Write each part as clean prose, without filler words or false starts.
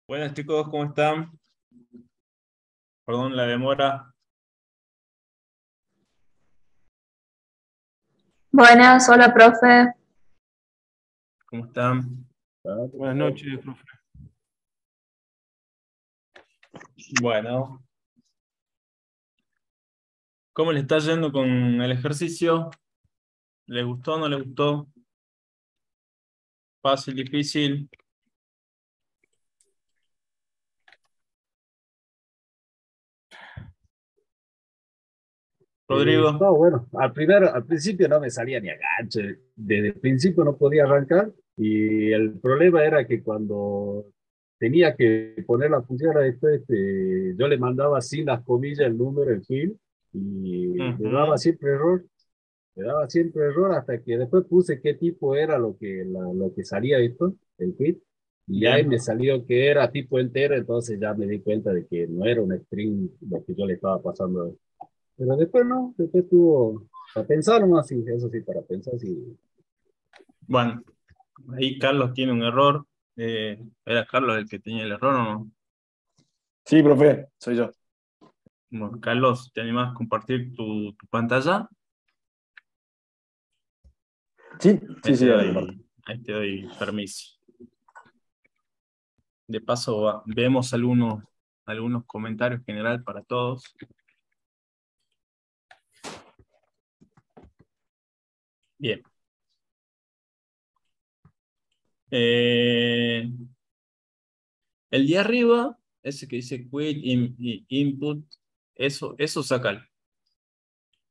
Buenas chicos, ¿cómo están? Perdón la demora. Buenas, hola, profe. ¿Cómo están? Buenas noches, profe. Bueno, ¿cómo le está yendo con el ejercicio? ¿Les gustó o no les gustó? ¿Fácil, difícil? Rodrigo. No, bueno, al principio no me salía ni a gancho. Desde el principio no podía arrancar y el problema era que cuando tenía que poner la función a después, yo le mandaba sin las comillas el número, el fill, y Ujú. me daba siempre error hasta que después puse qué tipo era lo que salía esto, el quit, y ya ahí Bien. me salió que era tipo entero, entonces ya me di cuenta de que no era un string lo que yo le estaba pasando. Pero después no, después tuvo, para pensar nomás, sí, eso sí, para pensar, sí. Bueno, ahí Carlos tiene un error. ¿Era Carlos el que tenía el error o no? Sí, profe, soy yo. Bueno, Carlos, ¿te animas a compartir tu pantalla? Sí, Ahí sí, te sí, ahora comparto. doy permiso. De paso, vemos algunos comentarios general para todos. Bien. Eh, el de arriba, ese que dice quit input, eso sácalo.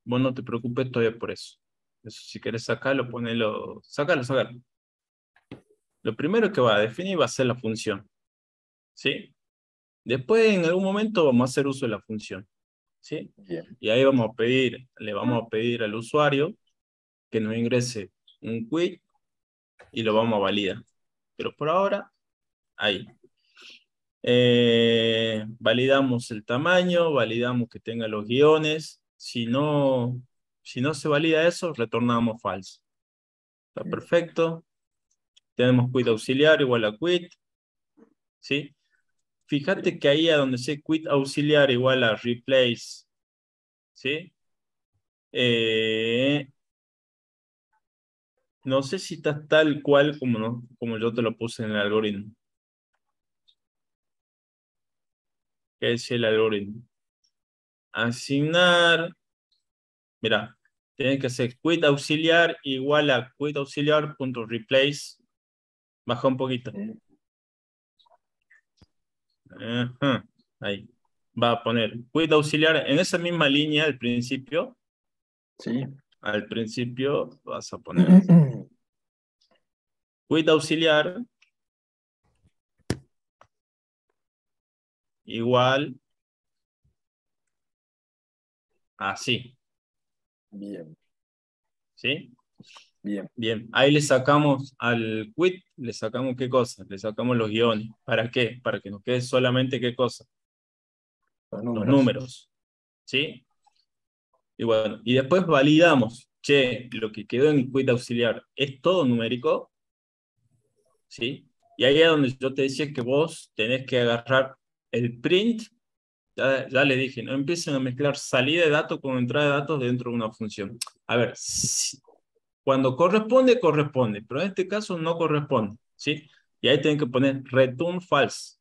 Vos no te preocupes todavía por eso. Eso si querés sacarlo, ponelo, sácalo. Lo primero que va a definir va a ser la función, ¿sí? Después en algún momento vamos a hacer uso de la función, ¿sí? Bien. Y ahí le vamos a pedir al usuario que nos ingrese un quit y lo vamos a validar. Pero por ahora, ahí. Validamos el tamaño, validamos que tenga los guiones. Si no se valida eso, retornamos falso. Está perfecto. Tenemos quit auxiliar igual a quit, ¿sí? Fíjate que ahí a donde se quit auxiliar igual a replace, ¿sí? Eh, no sé si está tal cual como, no, como yo te lo puse en el algoritmo. ¿Qué es el algoritmo? Asignar. Mira, tienes que hacer quit auxiliar igual a quit auxiliar.replace. Baja un poquito. Ajá, ahí. Va a poner quit auxiliar en esa misma línea al principio. Sí. Al principio vas a poner quit auxiliar igual así. Bien, ¿Sí? bien. Bien, ahí le sacamos al quit, le sacamos qué cosa, le sacamos los guiones. ¿Para qué? Para que nos quede solamente qué cosa, Los los números. números. ¿Sí? Y bueno, y después validamos, che, lo que quedó en quit auxiliar es todo numérico, ¿sí? Y ahí es donde yo te decía que vos tenés que agarrar el print, ya le dije, no empiecen a mezclar salida de datos con entrada de datos dentro de una función. A ver, cuando corresponde, corresponde, pero en este caso no corresponde, ¿sí? Y ahí tienen que poner return false.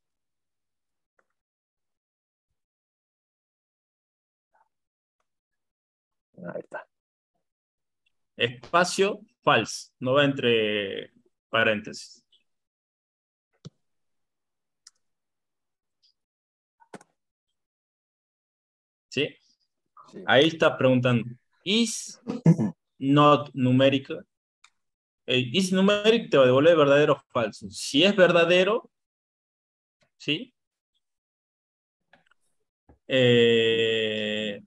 Ahí está. Espacio false, no va entre paréntesis. ¿Sí? Sí. Ahí está preguntando, ¿is not numérica? Is numeric te va a devolver verdadero o falso. Si es verdadero, ¿sí?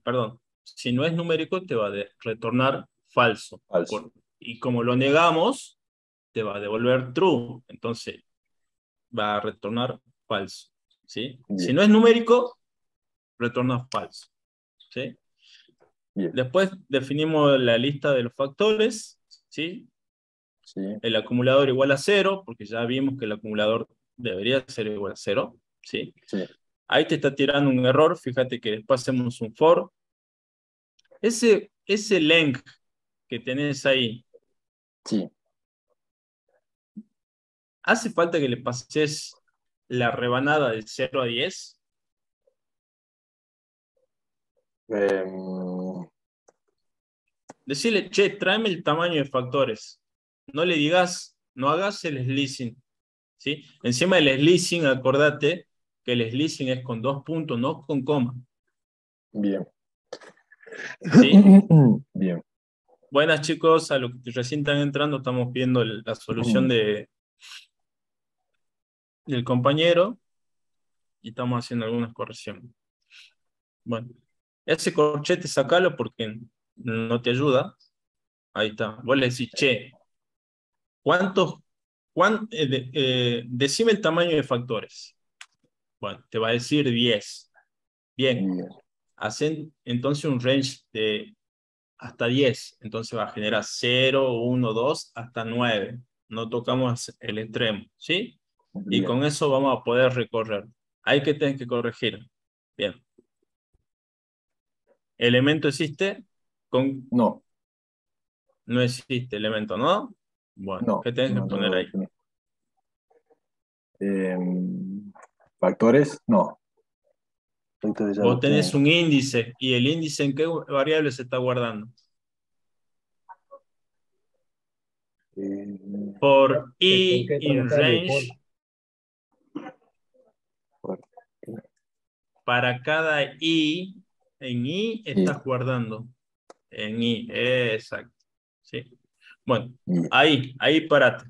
Perdón. Si no es numérico, te va a retornar falso. Falso. Y como lo negamos, te va a devolver true. Entonces, va a retornar falso. ¿Sí? Si Bien, no es numérico, retorna falso. ¿Sí? bien. Después definimos la lista de los factores. ¿Sí? Sí, El acumulador igual a 0, porque ya vimos que el acumulador debería ser igual a 0, ¿sí? Sí. Ahí te está tirando un error, fíjate que después hacemos un for. Ese length que tenés ahí, Sí. ¿hace falta que le pases la rebanada de 0 a 10? Em, Decirle, che, tráeme el tamaño de factores. No le digas, no hagas el slicing, ¿sí? Encima del slicing, acordate que el slicing es con 2 puntos, no con coma, bien. ¿sí? Bien. Buenas, chicos, a los que recién están entrando, estamos viendo la solución del compañero y estamos haciendo algunas correcciones. Bueno, ese corchete sacalo porque no te ayuda. Ahí está. Vos le decís, che, decime el tamaño de factores. Bueno, te va a decir 10. Bien, Bien. hacen entonces un range de hasta 10. Entonces va a generar 0, 1, 2, hasta 9. No tocamos el extremo, ¿sí? Y Bien. con eso vamos a poder recorrer. Hay que tener que corregir. Bien. ¿Elemento existe? No, No existe elemento, ¿no? Bueno, no, ¿qué tenés que no, no poner lo ahí? definí. Factores, no. Factores ya Vos lo tenés tengo. un índice y el índice en qué variable se está guardando. Eh, Por ¿Con i qué in trabajar? Por range, para cada i, en i y, estás guardando. En i, exacto. ¿Sí? Bueno, y- ahí parate.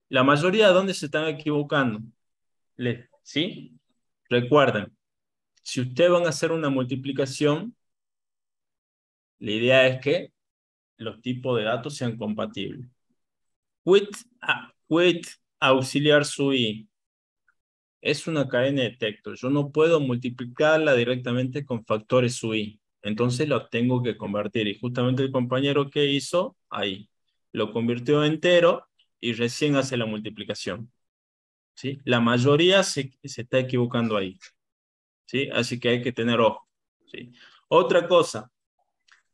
La mayoría de dónde se están equivocando. ¿Sí? Recuerden, si ustedes van a hacer una multiplicación, la idea es que los tipos de datos sean compatibles. With auxiliar su i es una cadena de texto. Yo no puedo multiplicarla directamente con factores UI. Entonces lo tengo que convertir. Y justamente el compañero que hizo, ahí, lo convirtió en entero y recién hace la multiplicación. ¿Sí? La mayoría se está equivocando ahí. ¿Sí? Así que hay que tener ojo. ¿Sí? Otra cosa,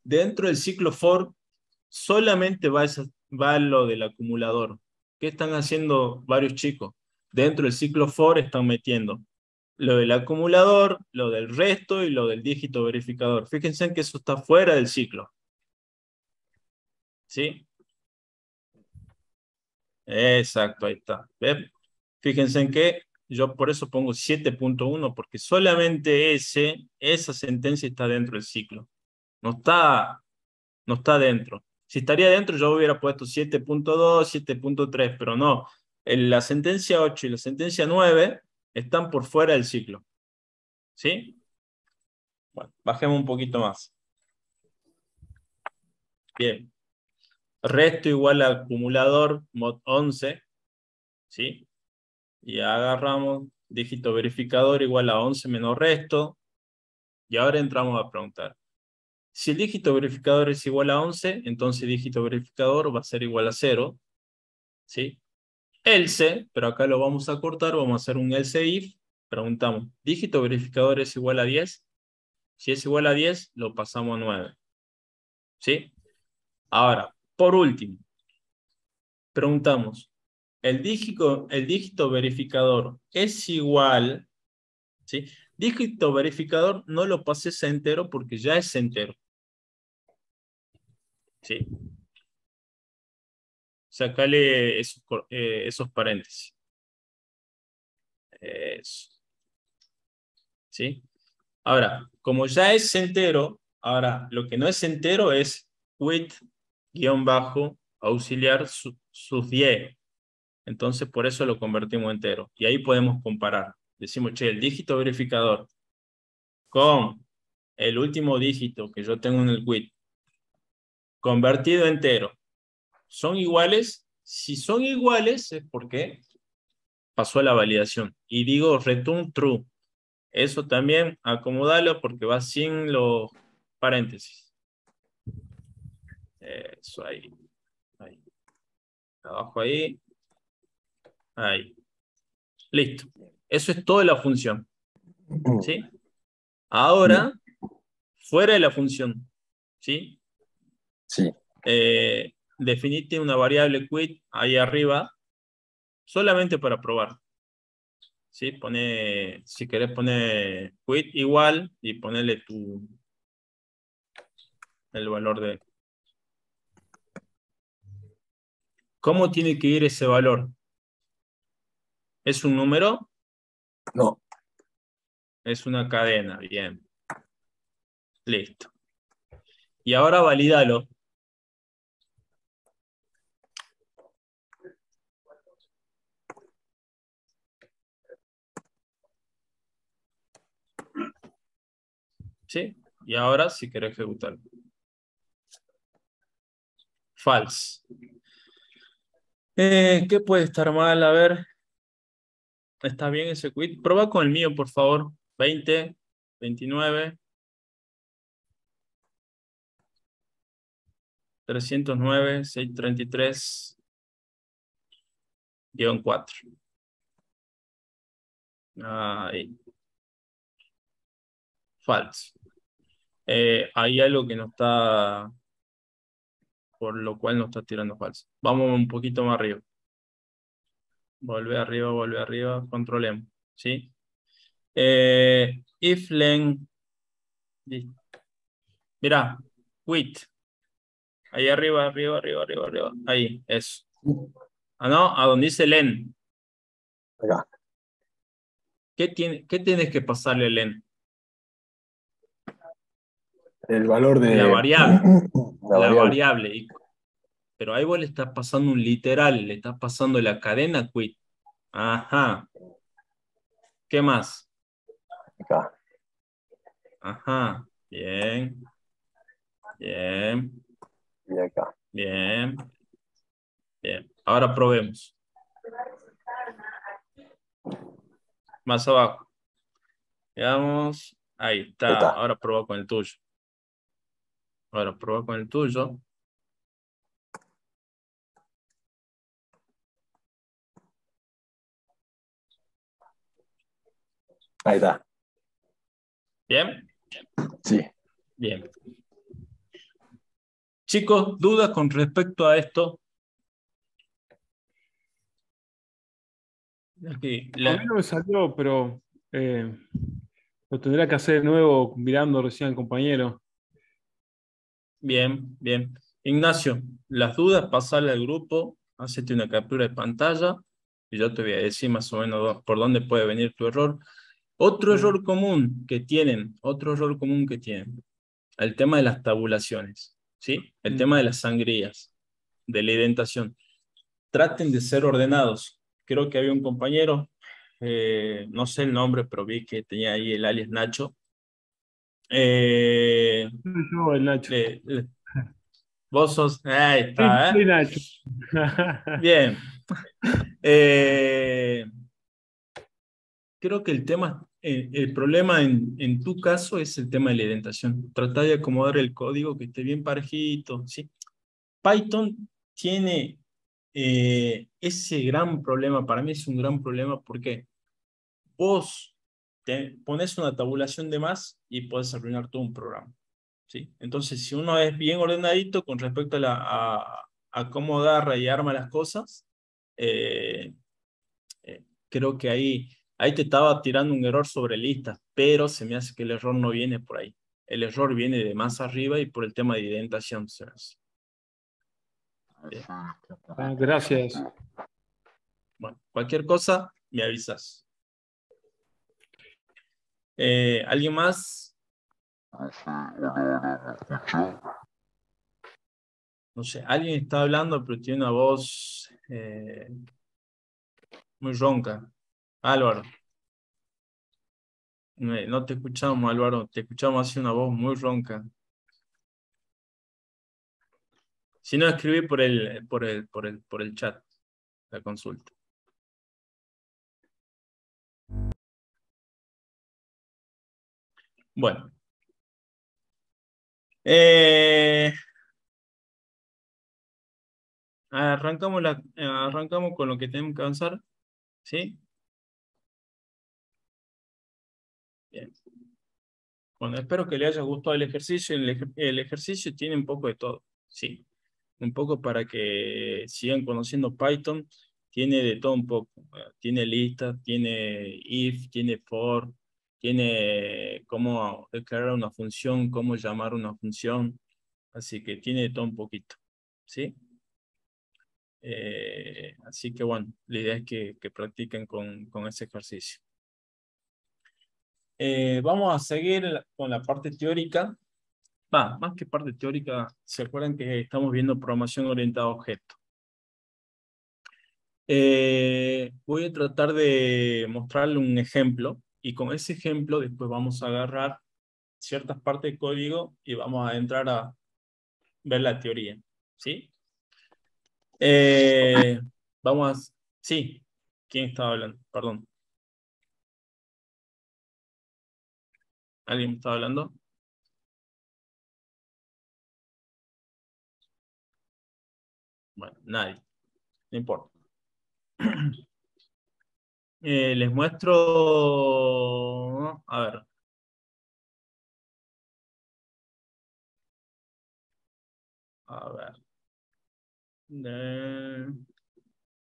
dentro del ciclo for solamente va lo del acumulador. ¿Qué están haciendo varios chicos? Dentro del ciclo for están metiendo lo del acumulador, lo del resto y lo del dígito verificador. Fíjense en que eso está fuera del ciclo. ¿Sí? Exacto, ahí está. ¿Ven? Fíjense en que yo por eso pongo 7.1 porque solamente esa sentencia está dentro del ciclo. No está dentro. Si estaría dentro yo hubiera puesto 7.2, 7.3, pero no. La sentencia 8 y la sentencia 9 están por fuera del ciclo. ¿Sí? Bueno, bajemos un poquito más. Bien. Resto igual a acumulador mod 11, ¿sí? Y agarramos dígito verificador igual a 11 menos resto. Y ahora entramos a preguntar. Si el dígito verificador es igual a 11, entonces dígito verificador va a ser igual a 0, ¿sí? Else, pero acá lo vamos a cortar, vamos a hacer un else if. Preguntamos, ¿dígito verificador es igual a 10? Si es igual a 10, lo pasamos a 9, ¿sí? Ahora, por último, preguntamos, el dígito verificador es igual, ¿sí? Dígito verificador no lo pases a entero porque ya es entero, ¿sí? Sacale esos paréntesis. Eso, ¿sí? Ahora, como ya es entero, ahora lo que no es entero es with guión bajo auxiliar sus 10. Entonces por eso lo convertimos entero. Y ahí podemos comparar. Decimos, che, el dígito verificador con el último dígito que yo tengo en el quit, convertido entero, ¿son iguales? Si son iguales es porque pasó la validación. Y digo return true. Eso también acomodalo porque va sin los paréntesis. Eso ahí. Ahí. Abajo ahí. Ahí. Listo. Eso es toda la función. ¿Sí? Ahora, fuera de la función. ¿Sí? Sí. Definite una variable quit ahí arriba, solamente para probar. ¿Sí? Si querés poner quit igual y ponerle el valor de... ¿Cómo tiene que ir ese valor? ¿Es un número? No. Es una cadena. Bien. Listo. Y ahora valídalo. ¿Sí? Y ahora si querés ejecutarlo. False. ¿Qué puede estar mal? A ver. ¿Está bien ese quit? Proba con el mío, por favor. 20, 29, 309, 633, guión 4. Ahí. False. Hay algo que no está, por lo cual no está tirando falso. Vamos un poquito más arriba. Volve arriba, controlemos. ¿Sí? If len. Mira, quit. Ahí arriba, arriba, arriba, arriba, arriba. Ahí, eso. Ah, no, a donde dice len. Acá. ¿Qué tienes que pasarle len? El valor de... La variable. La La variable. variable. Pero ahí vos le estás pasando un literal, le estás pasando la cadena quit. Ajá. ¿Qué más? Acá. Ajá. Bien. Bien. Y acá. Bien. Bien. Ahora probemos. Más abajo. Veamos. Ahí Ahí está. está. Ahora prueba con el tuyo. Ahora prueba con el tuyo. Ahí está. Bien. Sí. Bien. Chicos, ¿dudas con respecto a esto? Aquí, A mí no me salió, pero lo tendrá que hacer de nuevo mirando recién al compañero. Bien, bien. Ignacio, las dudas, pasarle al grupo, hacete una captura de pantalla y yo te voy a decir más o menos por dónde puede venir tu error. Otro error común que tienen, el tema de las tabulaciones, ¿sí? El tema de las sangrías, de la indentación. Traten de ser ordenados. Creo que había un compañero, no sé el nombre, pero vi que tenía ahí el alias Nacho. Yo, el Nacho. Vos sos, ahí Sí, está, soy ¿eh? Nacho. Bien. Creo que el problema en tu caso es el tema de la indentación. Trata de acomodar el código que esté bien parejito, ¿sí? Python tiene ese gran problema, para mí es un gran problema porque vos te pones una tabulación de más y puedes arruinar todo un programa, ¿sí? Entonces, si uno es bien ordenadito con respecto a cómo agarra y arma las cosas, eh, creo que ahí te estaba tirando un error sobre listas, pero se me hace que el error no viene por ahí. El error viene de más arriba y por el tema de indentación. Bien. Ah, gracias. Bueno, cualquier cosa, me avisas. ¿Alguien más? No sé, alguien está hablando, pero tiene una voz muy ronca. Álvaro. No te escuchamos, Álvaro. Te escuchamos así una voz muy ronca. Si no, escribí por el chat la consulta. Bueno. Arrancamos con lo que tenemos que avanzar. ¿Sí? Bien. Bueno, espero que le haya gustado el ejercicio. El ejercicio tiene un poco de todo, sí. Un poco para que sigan conociendo Python. Tiene de todo un poco. Tiene listas, tiene if, tiene for, tiene cómo declarar una función, cómo llamar una función. Así que tiene de todo un poquito, ¿sí? Así que bueno, la idea es que practiquen con ese ejercicio. Vamos a seguir con la parte teórica. Más que parte teórica, ¿se acuerdan que estamos viendo programación orientada a objetos? Voy a tratar de mostrarle un ejemplo y con ese ejemplo después vamos a agarrar ciertas partes de código y vamos a entrar a ver la teoría, ¿sí? Vamos a... Sí, ¿quién estaba hablando? Perdón. ¿Alguien me estaba hablando? Bueno, nadie. No importa. Les muestro... A ver. A ver.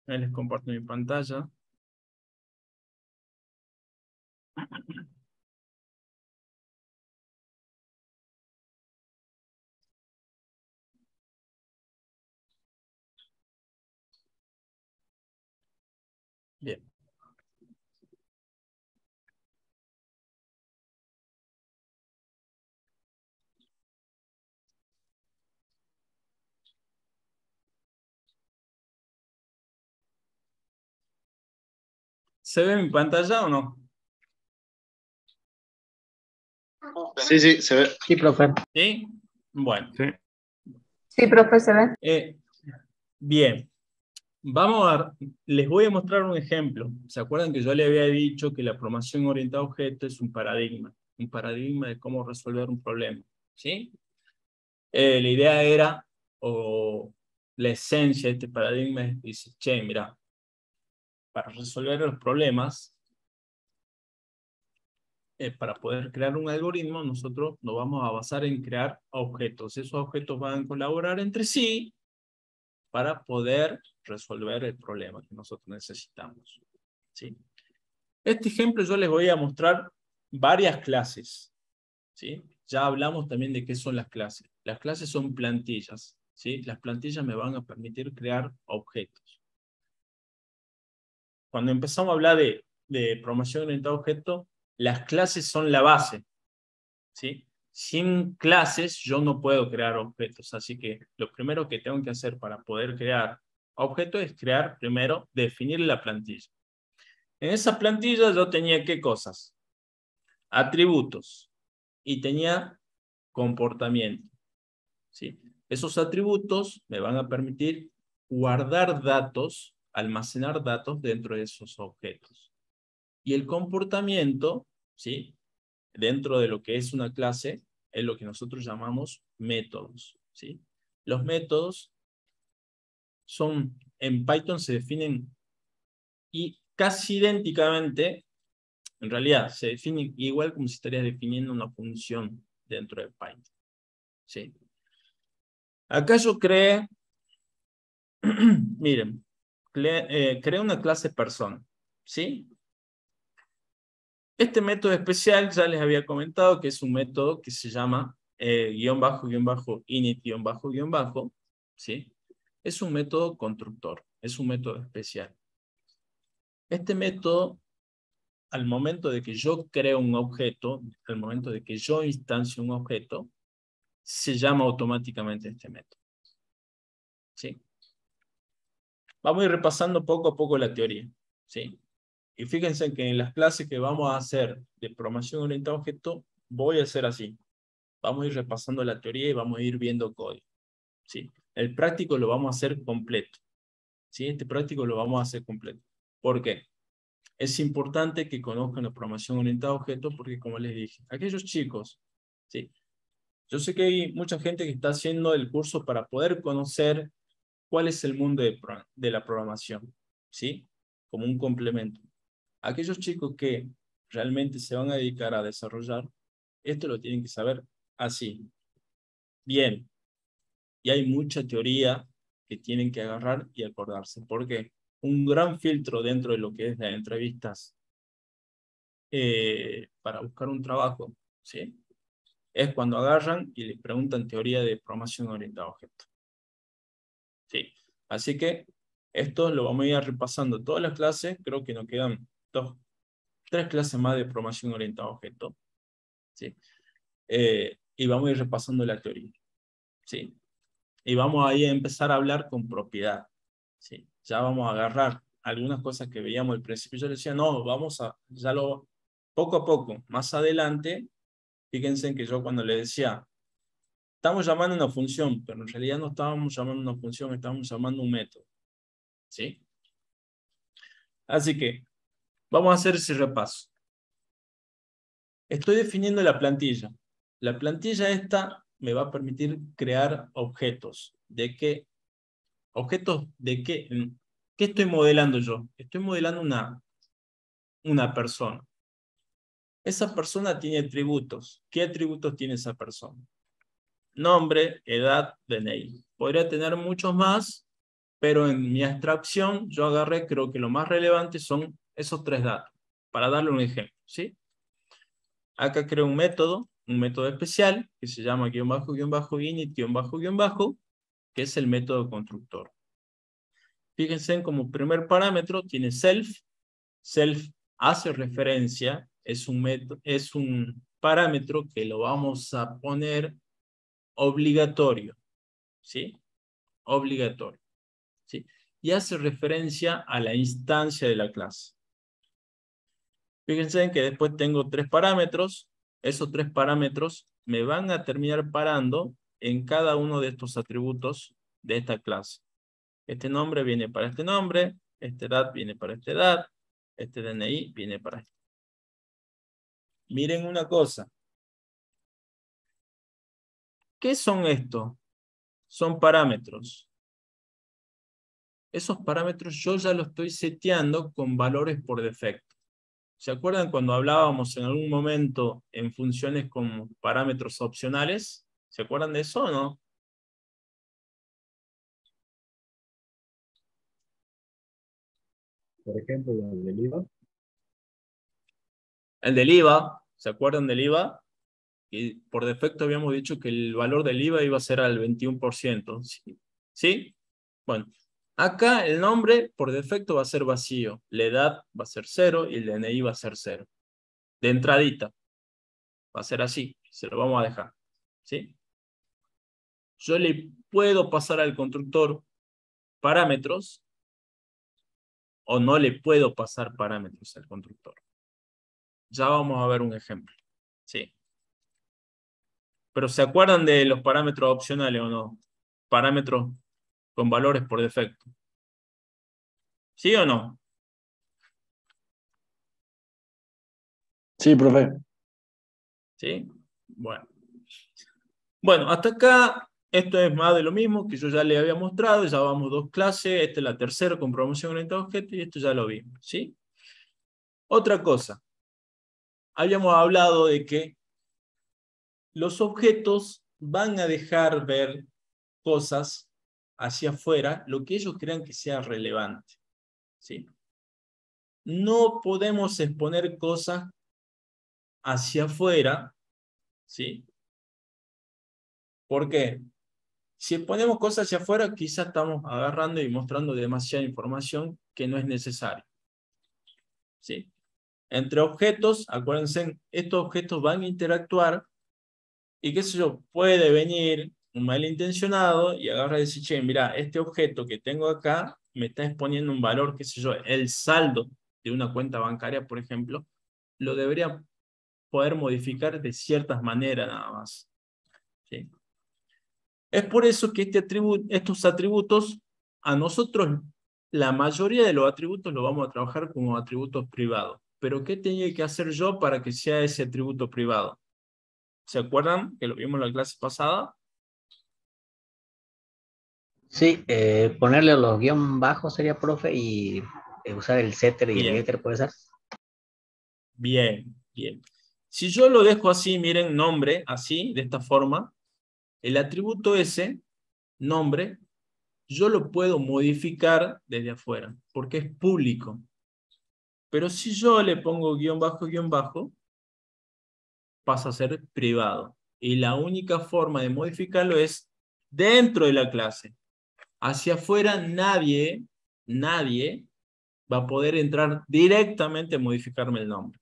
Ahí les comparto mi pantalla. Bien. ¿Se ve mi pantalla o no? Sí, sí, se ve. Sí, profe. ¿Sí? Bueno. Sí. Sí, profe, se ve. Bien. Vamos a... Les voy a mostrar un ejemplo. ¿Se acuerdan que yo le había dicho que la programación orientada a objetos es un paradigma? Un paradigma de cómo resolver un problema. ¿Sí? La idea era, o la esencia de este paradigma es, dice, che, mira, para resolver los problemas, para poder crear un algoritmo, nosotros nos vamos a basar en crear objetos. Esos objetos van a colaborar entre sí para poder resolver el problema que nosotros necesitamos. ¿Sí? Este ejemplo yo les voy a mostrar varias clases. ¿Sí? Ya hablamos también de qué son las clases. Las clases son plantillas. ¿Sí? Las plantillas me van a permitir crear objetos. Cuando empezamos a hablar de programación orientada a objetos, las clases son la base. ¿Sí? Sin clases yo no puedo crear objetos. Así que lo primero que tengo que hacer para poder crear objetos es crear primero, definir la plantilla. En esa plantilla yo tenía ¿qué cosas? Atributos. Y tenía comportamiento. ¿Sí? Esos atributos me van a permitir guardar datos, almacenar datos dentro de esos objetos. Y el comportamiento, ¿sí? Dentro de lo que es una clase, es lo que nosotros llamamos métodos. ¿Sí? Los métodos son, en Python se definen y casi idénticamente, en realidad se definen igual como si estarías definiendo una función dentro de Python. ¿Sí? Acá yo creé, miren, creé una clase persona. ¿Sí? Este método especial ya les había comentado que es un método que se llama guión bajo, init, guión bajo, ¿sí? Es un método constructor, es un método especial. Este método, al momento de que yo creo un objeto, al momento de que yo instancio un objeto, se llama automáticamente este método. ¿Sí? Vamos a ir repasando poco a poco la teoría. ¿Sí? Y fíjense que en las clases que vamos a hacer de programación orientada a objetos, voy a hacer así. Vamos a ir repasando la teoría y vamos a ir viendo código. ¿Sí? El práctico lo vamos a hacer completo. ¿Sí? Este práctico lo vamos a hacer completo. ¿Por qué? Es importante que conozcan la programación orientada a objetos porque, como les dije, aquellos chicos, ¿sí? Yo sé que hay mucha gente que está haciendo el curso para poder conocer cuál es el mundo de la programación, ¿sí? Como un complemento. Aquellos chicos que realmente se van a dedicar a desarrollar, esto lo tienen que saber así. Bien. Y hay mucha teoría que tienen que agarrar y acordarse. Porque un gran filtro dentro de lo que es las entrevistas para buscar un trabajo, ¿sí? Es cuando agarran y les preguntan teoría de programación orientada a objetos. Sí. Así que esto lo vamos a ir repasando todas las clases. Creo que nos quedan 3 clases más de programación orientada a objetos. ¿Sí? Y vamos a ir repasando la teoría. ¿Sí? Y vamos ahí a empezar a hablar con propiedad. ¿Sí? Ya vamos a agarrar algunas cosas que veíamos al principio. Yo le decía, no, vamos a, poco a poco, más adelante, fíjense en que yo cuando le decía, estamos llamando una función, pero en realidad no estábamos llamando una función, estábamos llamando un método. ¿Sí? Así que, vamos a hacer ese repaso. Estoy definiendo la plantilla. La plantilla esta me va a permitir crear objetos. ¿De qué? ¿Objetos de qué? ¿Qué estoy modelando yo? Estoy modelando una persona. Esa persona tiene atributos. ¿Qué atributos tiene esa persona? Nombre, edad, DNI. Podría tener muchos más, pero en mi abstracción yo agarré, creo que lo más relevante son esos 3 datos. Para darle un ejemplo, ¿sí? Acá creo un método especial, que se llama guión bajo, init, guión bajo, que es el método constructor. Fíjense en como primer parámetro tiene self. Self hace referencia, es un parámetro que lo vamos a poner obligatorio. ¿Sí? Obligatorio. ¿Sí? Y hace referencia a la instancia de la clase. Fíjense en que después tengo 3 parámetros. Esos 3 parámetros me van a terminar parando en cada uno de estos atributos de esta clase. Este nombre viene para este nombre, esta edad viene para esta edad, este DNI viene para esto. Miren una cosa. ¿Qué son estos? Son parámetros. Esos parámetros yo ya los estoy seteando con valores por defecto. ¿Se acuerdan cuando hablábamos en algún momento en funciones con parámetros opcionales? ¿Se acuerdan de eso o no? Por ejemplo, el del IVA. El del IVA, ¿se acuerdan del IVA? Y por defecto habíamos dicho que el valor del IVA iba a ser al 21%. ¿Sí? ¿Sí? Bueno, acá el nombre por defecto va a ser vacío. La edad va a ser 0 y el DNI va a ser 0. De entradita. Va a ser así. Se lo vamos a dejar. ¿Sí? Yo le puedo pasar al constructor parámetros o no le puedo pasar parámetros al constructor. Ya vamos a ver un ejemplo. ¿Sí? Pero ¿se acuerdan de los parámetros opcionales o no? Parámetros con valores por defecto. ¿Sí o no? Sí, profe. ¿Sí? Bueno. Bueno, hasta acá esto es más de lo mismo que yo ya le había mostrado. Ya vamos 2 clases. Esta es la tercera con programación orientada a objetos y esto ya lo vimos. ¿Sí? Otra cosa. Habíamos hablado de que los objetos van a dejar ver cosas hacia afuera, lo que ellos crean que sea relevante. ¿Sí? No podemos exponer cosas hacia afuera, ¿sí? ¿Por qué? Si exponemos cosas hacia afuera, quizás estamos agarrando y mostrando demasiada información que no es necesaria. ¿Sí? Entre objetos, acuérdense, estos objetos van a interactuar y qué sé yo, puede venir un malintencionado y agarra y decir, che, mira, este objeto que tengo acá me está exponiendo un valor, qué sé yo, el saldo de una cuenta bancaria, por ejemplo, lo debería poder modificar de ciertas maneras nada más. ¿Sí? Es por eso que estos atributos, a nosotros, la mayoría de los atributos los vamos a trabajar como atributos privados. Pero ¿qué tenía que hacer yo para que sea ese atributo privado? ¿Se acuerdan que lo vimos en la clase pasada? Sí, ponerle los guión bajos sería, profe, y usar el setter y el Bien. getter, ¿puede ser? Bien, bien. Si yo lo dejo así, miren, nombre, así, de esta forma, el atributo ese, nombre, yo lo puedo modificar desde afuera, porque es público. Pero si yo le pongo guión bajo, pasa a ser privado. Y la única forma de modificarlo es dentro de la clase. Hacia afuera nadie va a poder entrar directamente a modificarme el nombre.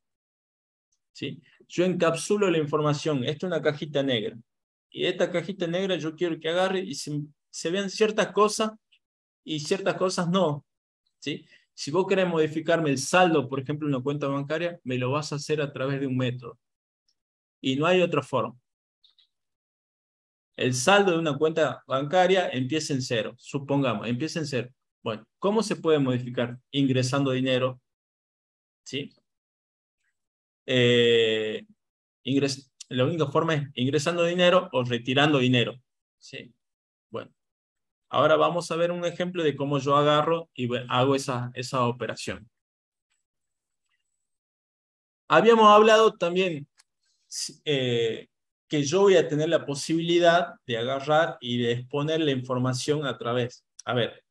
¿Sí? Yo encapsulo la información. Esta es una cajita negra. Y esta cajita negra yo quiero que agarre y se vean ciertas cosas y ciertas cosas no. ¿Sí? Si vos querés modificarme el saldo, por ejemplo, en una cuenta bancaria, me lo vas a hacer a través de un método. Y no hay otra forma. El saldo de una cuenta bancaria empieza en 0. Supongamos, empieza en 0. Bueno, ¿cómo se puede modificar? Ingresando dinero. ¿Sí? La única forma es ingresando dinero o retirando dinero. ¿Sí? Bueno, ahora vamos a ver un ejemplo de cómo yo agarro y hago esa operación. Habíamos hablado también que yo voy a tener la posibilidad de agarrar y de exponer la información a través. A ver,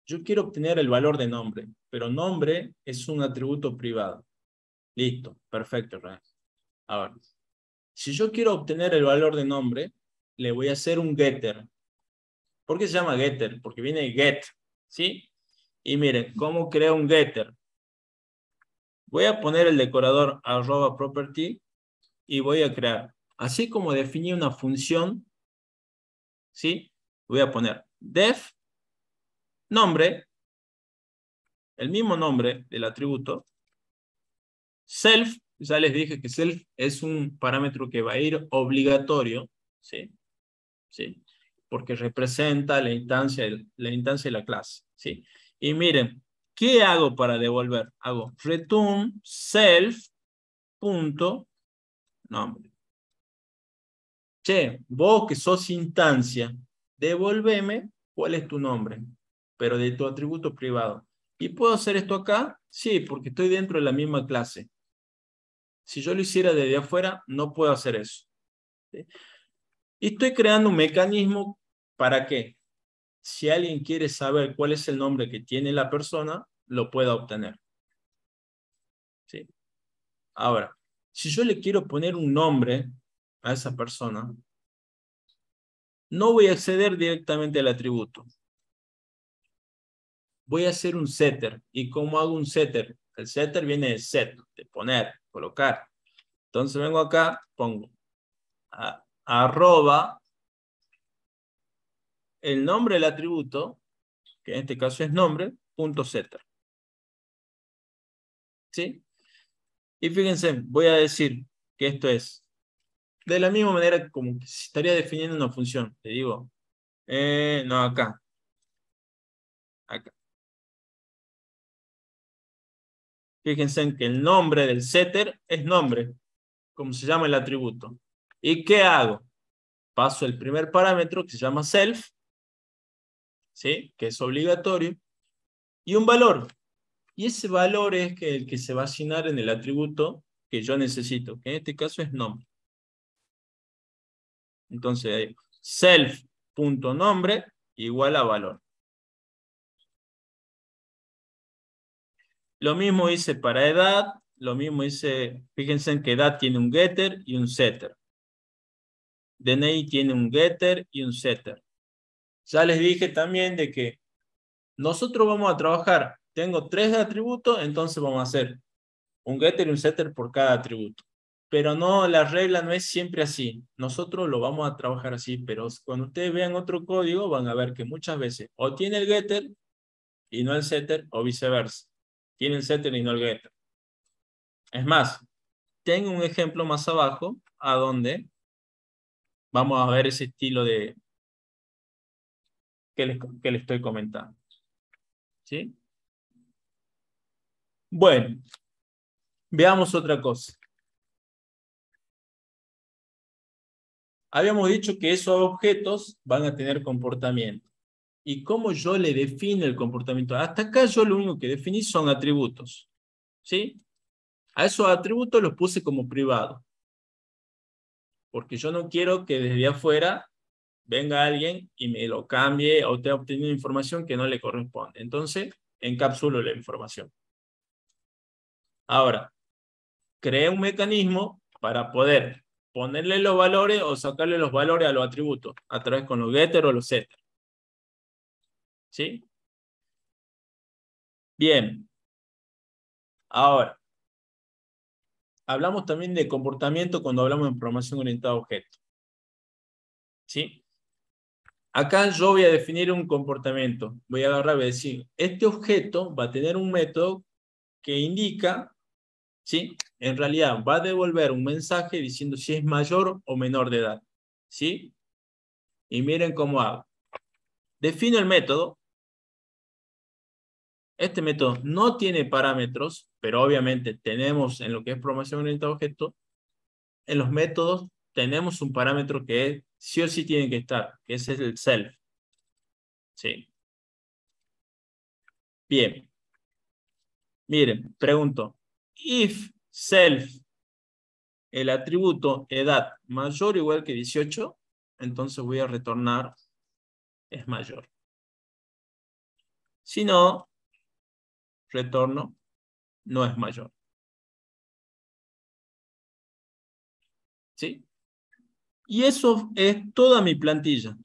yo quiero obtener el valor de nombre, pero nombre es un atributo privado. Listo, perfecto. Ahora, si yo quiero obtener el valor de nombre, le voy a hacer un getter. ¿Por qué se llama getter? Porque viene get, ¿sí? Y miren, ¿cómo creo un getter? Voy a poner el decorador @property y voy a crear. Así como definí una función, ¿sí? Voy a poner def, nombre, el mismo nombre del atributo, self, ya les dije que self es un parámetro que va a ir obligatorio, ¿sí? ¿Sí? Porque representa la instancia de la clase, ¿sí? Y miren, ¿qué hago para devolver? Hago return self punto nombre. Che, vos que sos instancia, devolveme cuál es tu nombre, pero de tu atributo privado. ¿Y puedo hacer esto acá? Sí, porque estoy dentro de la misma clase. Si yo lo hiciera desde afuera, no puedo hacer eso. ¿Sí? Y estoy creando un mecanismo para que, si alguien quiere saber cuál es el nombre que tiene la persona, lo pueda obtener. ¿Sí? Ahora, si yo le quiero poner un nombre a esa persona, no voy a acceder directamente al atributo. Voy a hacer un setter. ¿Y cómo hago un setter? El setter viene de set, de poner, colocar. Entonces vengo acá, pongo arroba el nombre del atributo, que en este caso es nombre, punto setter. ¿Sí? Y fíjense, voy a decir que esto es de la misma manera como que si estaría definiendo una función. Le digo, no, acá. Acá. Fíjense en que el nombre del setter es nombre, como se llama el atributo. ¿Y qué hago? Paso el primer parámetro que se llama self, ¿sí? Que es obligatorio, y un valor. Y ese valor es el que se va a asignar en el atributo que yo necesito, que en este caso es nombre. Entonces, self.nombre igual a valor. Lo mismo hice para edad, lo mismo hice, fíjense en que edad tiene un getter y un setter. DNI tiene un getter y un setter. Ya les dije también de que nosotros vamos a trabajar, tengo 3 atributos, entonces vamos a hacer un getter y un setter por cada atributo. Pero no, la regla no es siempre así. Nosotros lo vamos a trabajar así, pero cuando ustedes vean otro código van a ver que muchas veces o tiene el getter y no el setter, o viceversa. Tiene el setter y no el getter. Es más, tengo un ejemplo más abajo a donde vamos a ver ese estilo de que les estoy comentando. ¿Sí? Bueno, veamos otra cosa. Habíamos dicho que esos objetos van a tener comportamiento. ¿Y cómo yo le defino el comportamiento? Hasta acá yo lo único que definí son atributos. ¿Sí? A esos atributos los puse como privados. Porque yo no quiero que desde afuera venga alguien y me lo cambie o esté obteniendo información que no le corresponde. Entonces, encapsulo la información. Ahora, creé un mecanismo para poder ponerle los valores o sacarle los valores a los atributos a través con los getter o los setter. ¿Sí? Bien. Ahora, hablamos también de comportamiento cuando hablamos de programación orientada a objetos. ¿Sí? Acá yo voy a definir un comportamiento. Voy a agarrar y voy a decir, este objeto va a tener un método que indica, ¿sí? En realidad va a devolver un mensaje diciendo si es mayor o menor de edad. ¿Sí? Y miren cómo hago. Defino el método. Este método no tiene parámetros, pero obviamente tenemos en lo que es programación orientada a objetos, en los métodos tenemos un parámetro que es, sí o sí tiene que estar, que ese es el self. ¿Sí? Bien. Miren, pregunto. If self, el atributo edad mayor o igual que 18, entonces voy a retornar es mayor. Si no, retorno no es mayor. ¿Sí? Y eso es toda mi plantilla.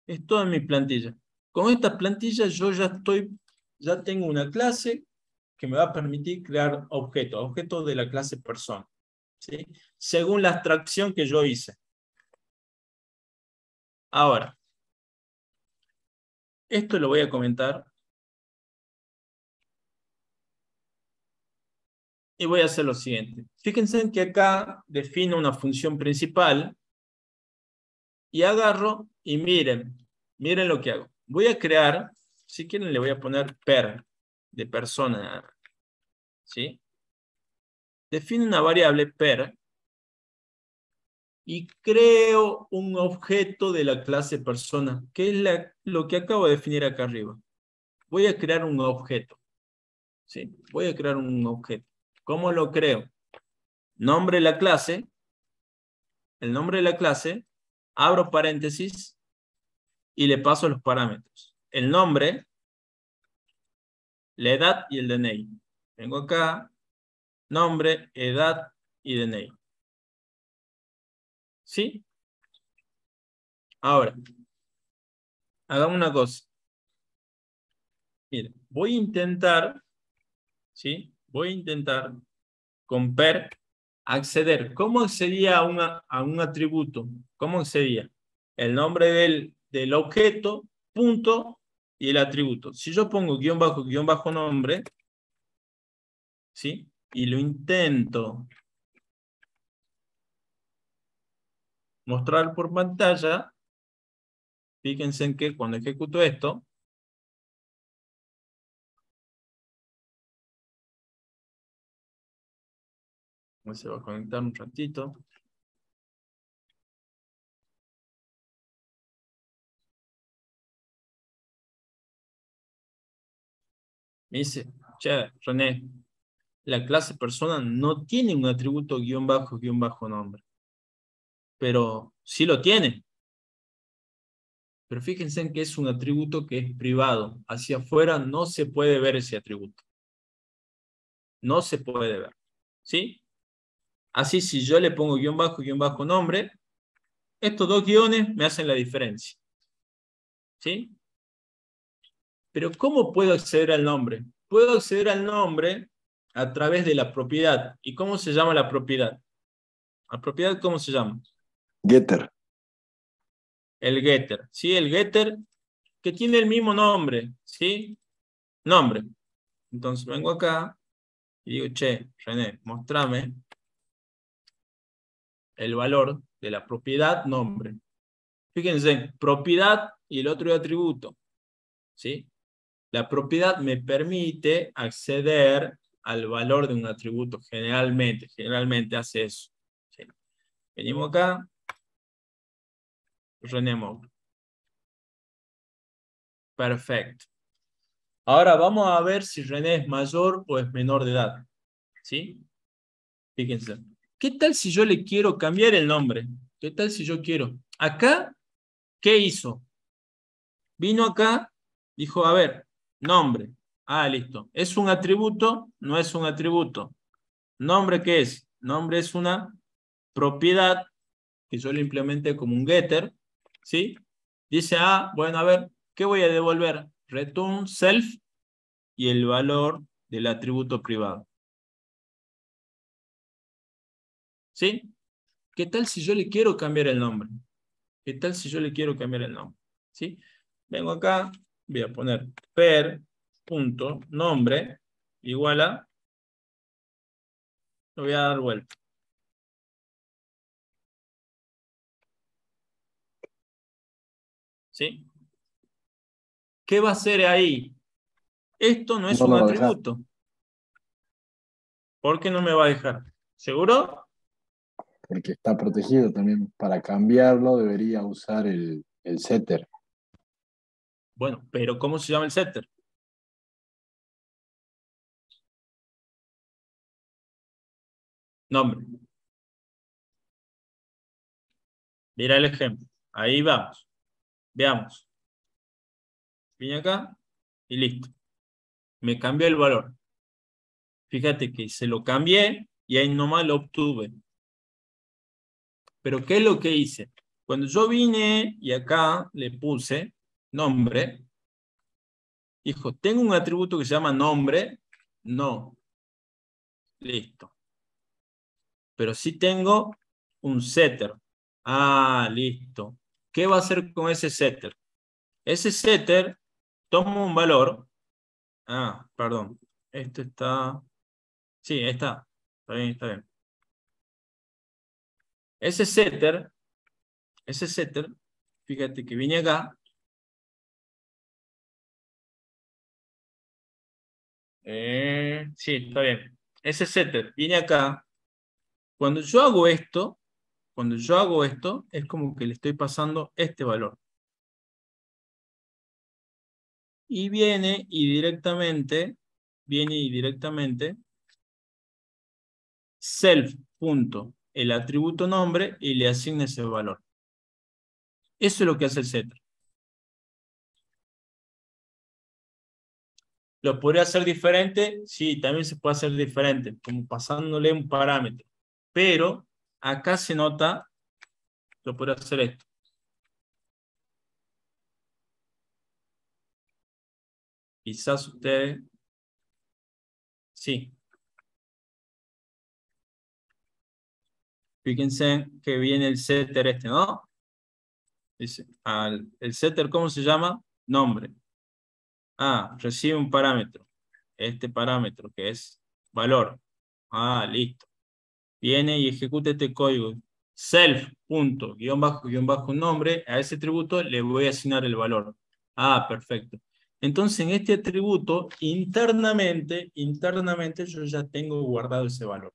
Es toda mi plantilla. Con esta plantilla yo ya tengo una clase que me va a permitir crear objetos de la clase persona. ¿Sí? Según la abstracción que yo hice. Ahora, esto lo voy a comentar. Y voy a hacer lo siguiente. Fíjense que acá defino una función principal y agarro y miren lo que hago. Voy a crear, si quieren le voy a poner per, de persona. ¿Sí? Defino una variable per y creo un objeto de la clase persona, que es lo que acabo de definir acá arriba. Voy a crear un objeto. ¿Sí? Voy a crear un objeto. ¿Cómo lo creo? Nombre de la clase. El nombre de la clase. Abro paréntesis y le paso los parámetros. El nombre, la edad y el DNI. Vengo acá, nombre, edad y DNI. ¿Sí? Ahora, hagamos una cosa. Miren, voy a intentar, ¿sí? Voy a intentar con per acceder. ¿Cómo accedía a un atributo? ¿Cómo accedía? El nombre del objeto, punto, y el atributo. Si yo pongo guión bajo nombre, ¿sí? Y lo intento mostrar por pantalla, fíjense en que cuando ejecuto esto, se va a conectar un ratito. Me dice, che, René, la clase persona no tiene un atributo guión bajo nombre. Pero sí lo tiene. Pero fíjense en que es un atributo que es privado. Hacia afuera no se puede ver ese atributo. No se puede ver. ¿Sí? Así si yo le pongo guión bajo nombre, estos dos guiones me hacen la diferencia. ¿Sí? Pero ¿cómo puedo acceder al nombre? Puedo acceder al nombre a través de la propiedad. ¿Y cómo se llama la propiedad? ¿La propiedad cómo se llama? Getter. El getter. ¿Sí? El getter que tiene el mismo nombre. ¿Sí? Nombre. Entonces vengo acá y digo, che, René, mostrame el valor de la propiedad nombre. Fíjense, propiedad y el otro atributo. ¿Sí? La propiedad me permite acceder al valor de un atributo. Generalmente hace eso. ¿Sí? Venimos acá. René Moore. Perfecto. Ahora vamos a ver si René es mayor o es menor de edad. ¿Sí? Fíjense. ¿Qué tal si yo le quiero cambiar el nombre? ¿Qué tal si yo quiero? Acá, ¿qué hizo? Vino acá, dijo, a ver, nombre. Ah, listo. ¿Es un atributo? No es un atributo. ¿Nombre qué es? Nombre es una propiedad que yo le implementé como un getter, ¿sí? Dice, ah, bueno, a ver, ¿qué voy a devolver? Return self y el valor del atributo privado. ¿Sí? ¿Qué tal si yo le quiero cambiar el nombre? ¿Qué tal si yo le quiero cambiar el nombre? ¿Sí? Vengo acá, voy a poner per.nombre igual a, lo voy a dar vuelta. ¿Sí? ¿Qué va a hacer ahí? Esto no es No un lo va a dejar. atributo. ¿Por qué no me va a dejar? ¿Seguro? Porque está protegido también. Para cambiarlo debería usar el setter. Bueno, pero ¿cómo se llama el setter? Nombre. Mira el ejemplo. Ahí vamos. Veamos. Vine acá y listo. Me cambió el valor. Fíjate que se lo cambié y ahí nomás lo obtuve. Pero ¿qué es lo que hice? Cuando yo vine y acá le puse nombre, dijo, ¿tengo un atributo que se llama nombre? No. Listo. Pero sí tengo un setter. Ah, listo. ¿Qué va a hacer con ese setter? Ese setter toma un valor. Ah, perdón. Este está... Sí, ahí está. Está bien, está bien. Ese setter, fíjate que vine acá. Sí, está bien. Ese setter viene acá. Cuando yo hago esto, es como que le estoy pasando este valor. Y viene y directamente, self, punto, el atributo nombre y le asigna ese valor. Eso es lo que hace el setter. ¿Lo podría hacer diferente? Sí, también se puede hacer diferente, como pasándole un parámetro. Pero acá se nota, lo podría hacer esto. Quizás ustedes... Sí. Fíjense que viene el setter este, ¿no? Dice, el setter, ¿cómo se llama? Nombre. Ah, recibe un parámetro. Este parámetro que es valor. Ah, listo. Viene y ejecuta este código. Self, punto, guión bajo nombre. A ese atributo le voy a asignar el valor. Ah, perfecto. Entonces, en este atributo, internamente yo ya tengo guardado ese valor.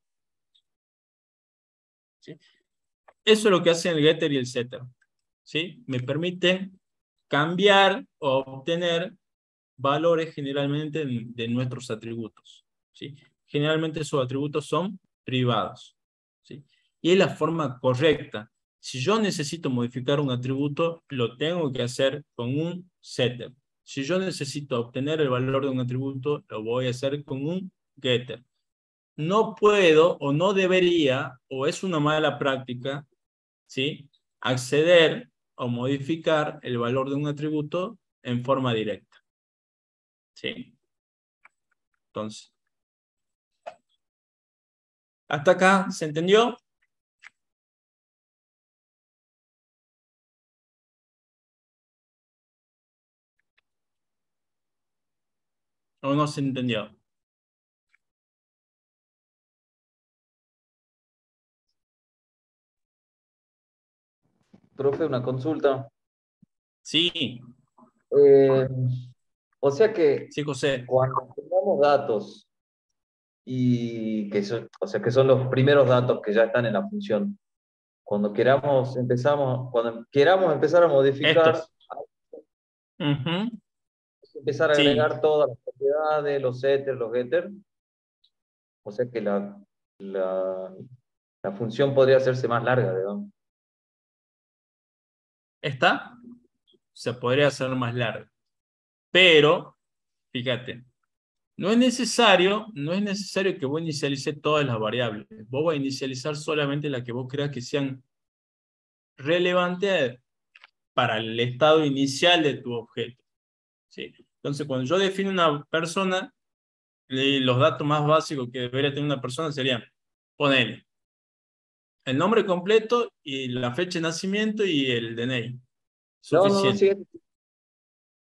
¿Sí? Eso es lo que hacen el getter y el setter. ¿Sí? Me permite cambiar o obtener valores generalmente de nuestros atributos. ¿Sí? Generalmente esos atributos son privados. ¿Sí? Y es la forma correcta. Si yo necesito modificar un atributo, lo tengo que hacer con un setter. Si yo necesito obtener el valor de un atributo, lo voy a hacer con un getter. No puedo o no debería, o es una mala práctica, ¿sí? Acceder o modificar el valor de un atributo en forma directa. ¿Sí? Entonces, ¿hasta acá se entendió? ¿O no se entendió? Profe, una consulta. Sí, Eh, o sea que sí, José. cuando tengamos datos y que son, o sea que son los primeros datos que ya están en la función, cuando cuando queramos empezar a modificar, Estos. Ujú. empezar a Sí, agregar todas las propiedades, los setters, los getters, O sea que la función podría hacerse más larga, digamos. Esta se podría hacer más larga. Pero, fíjate, no es necesario que vos inicialices todas las variables. Vos vas a inicializar solamente las que vos creas que sean relevantes para el estado inicial de tu objeto. ¿Sí? Entonces, cuando yo defino una persona, los datos más básicos que debería tener una persona serían, ponele el nombre completo y la fecha de nacimiento y el DNI. Suficiente. No, sí.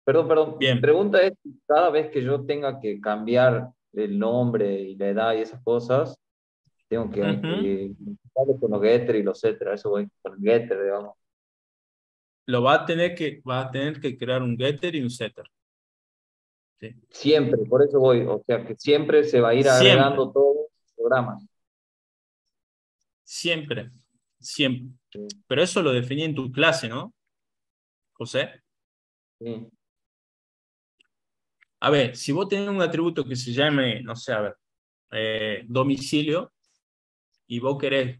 Perdón. Bien. Mi pregunta es, cada vez que yo tenga que cambiar el nombre y la edad y esas cosas, tengo que darle con los getter y los setter, eso voy con el getter, digamos. Va a tener que crear un getter y un setter. ¿Sí? Siempre, por eso voy, o sea que siempre se va a ir agregando todo el programa. Siempre. Pero eso lo definí en tu clase, ¿no, José? Sí. A ver, si vos tenés un atributo que se llame, no sé, a ver, domicilio, y vos querés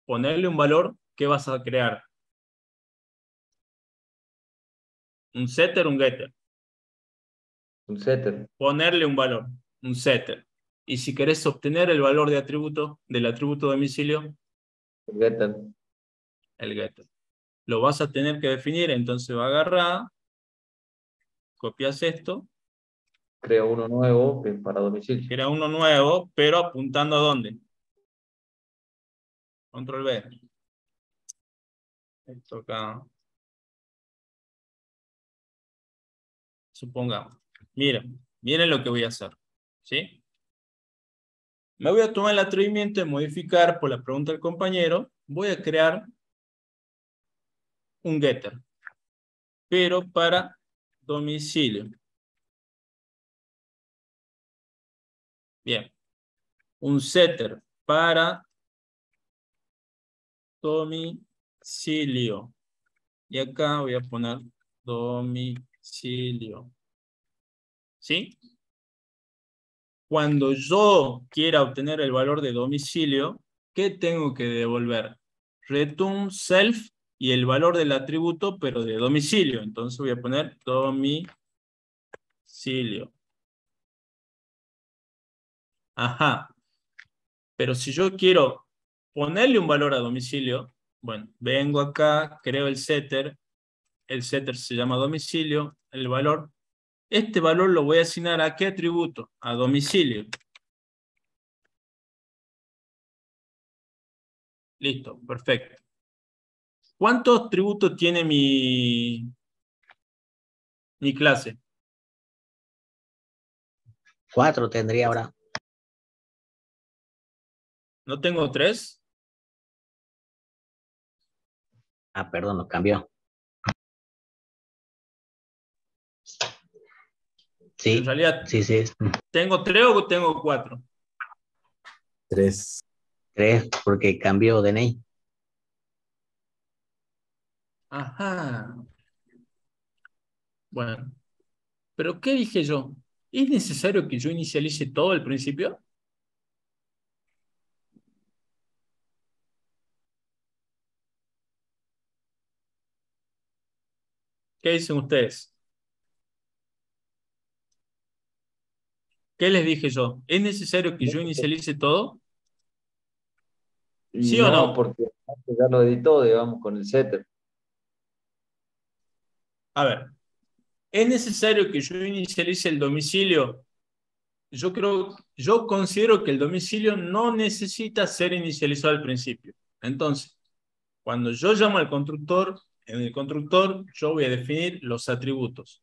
ponerle un valor, ¿qué vas a crear? ¿Un setter o un getter? Un setter. Ponerle un valor, un setter. Y si querés obtener el valor del atributo domicilio, El getter. el getter. Lo vas a tener que definir, entonces va a agarrar, copias esto. Creo uno nuevo que es para domicilio. Crea uno nuevo, pero apuntando a dónde. Control V. Esto acá. Supongamos. Miren lo que voy a hacer. ¿Sí? Me voy a tomar el atrevimiento de modificar por la pregunta del compañero. Voy a crear un getter, pero para domicilio. Bien. Un setter para domicilio. Y acá voy a poner domicilio. ¿Sí? Cuando yo quiera obtener el valor de domicilio, ¿qué tengo que devolver? Return self y el valor del atributo, pero de domicilio. Entonces voy a poner domicilio. Ajá. Pero si yo quiero ponerle un valor a domicilio, bueno, vengo acá, creo el setter se llama domicilio, el valor. Este valor lo voy a asignar ¿a qué atributo? A domicilio. Listo, perfecto. ¿Cuántos atributos tiene mi clase? 4 tendría ahora. ¿No tengo 3? Ah, perdón, lo cambió. Sí, en realidad, sí. ¿tengo 3 o tengo 4? 3. 3, porque cambió DNI. Ajá. Bueno, ¿pero qué dije yo? ¿Es necesario que yo inicialice todo al principio? ¿Qué dicen ustedes? ¿Qué les dije yo? ¿Es necesario que yo inicialice todo? ¿Sí o no? Porque ya lo editó, digamos, con el setter. A ver, ¿es necesario que yo inicialice el domicilio? Yo considero que el domicilio no necesita ser inicializado al principio. Entonces, cuando yo llamo al constructor, en el constructor yo voy a definir los atributos.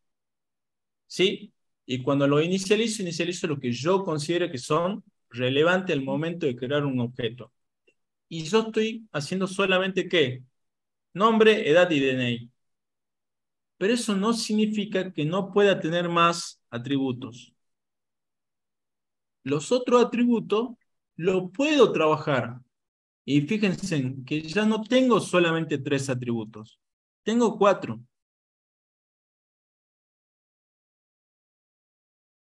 ¿Sí? Y cuando lo inicializo lo que yo considero que son relevantes al momento de crear un objeto. Y yo estoy haciendo solamente ¿qué? Nombre, edad y DNI. Pero eso no significa que no pueda tener más atributos. Los otros atributos los puedo trabajar. Y fíjense que ya no tengo solamente 3 atributos. Tengo 4.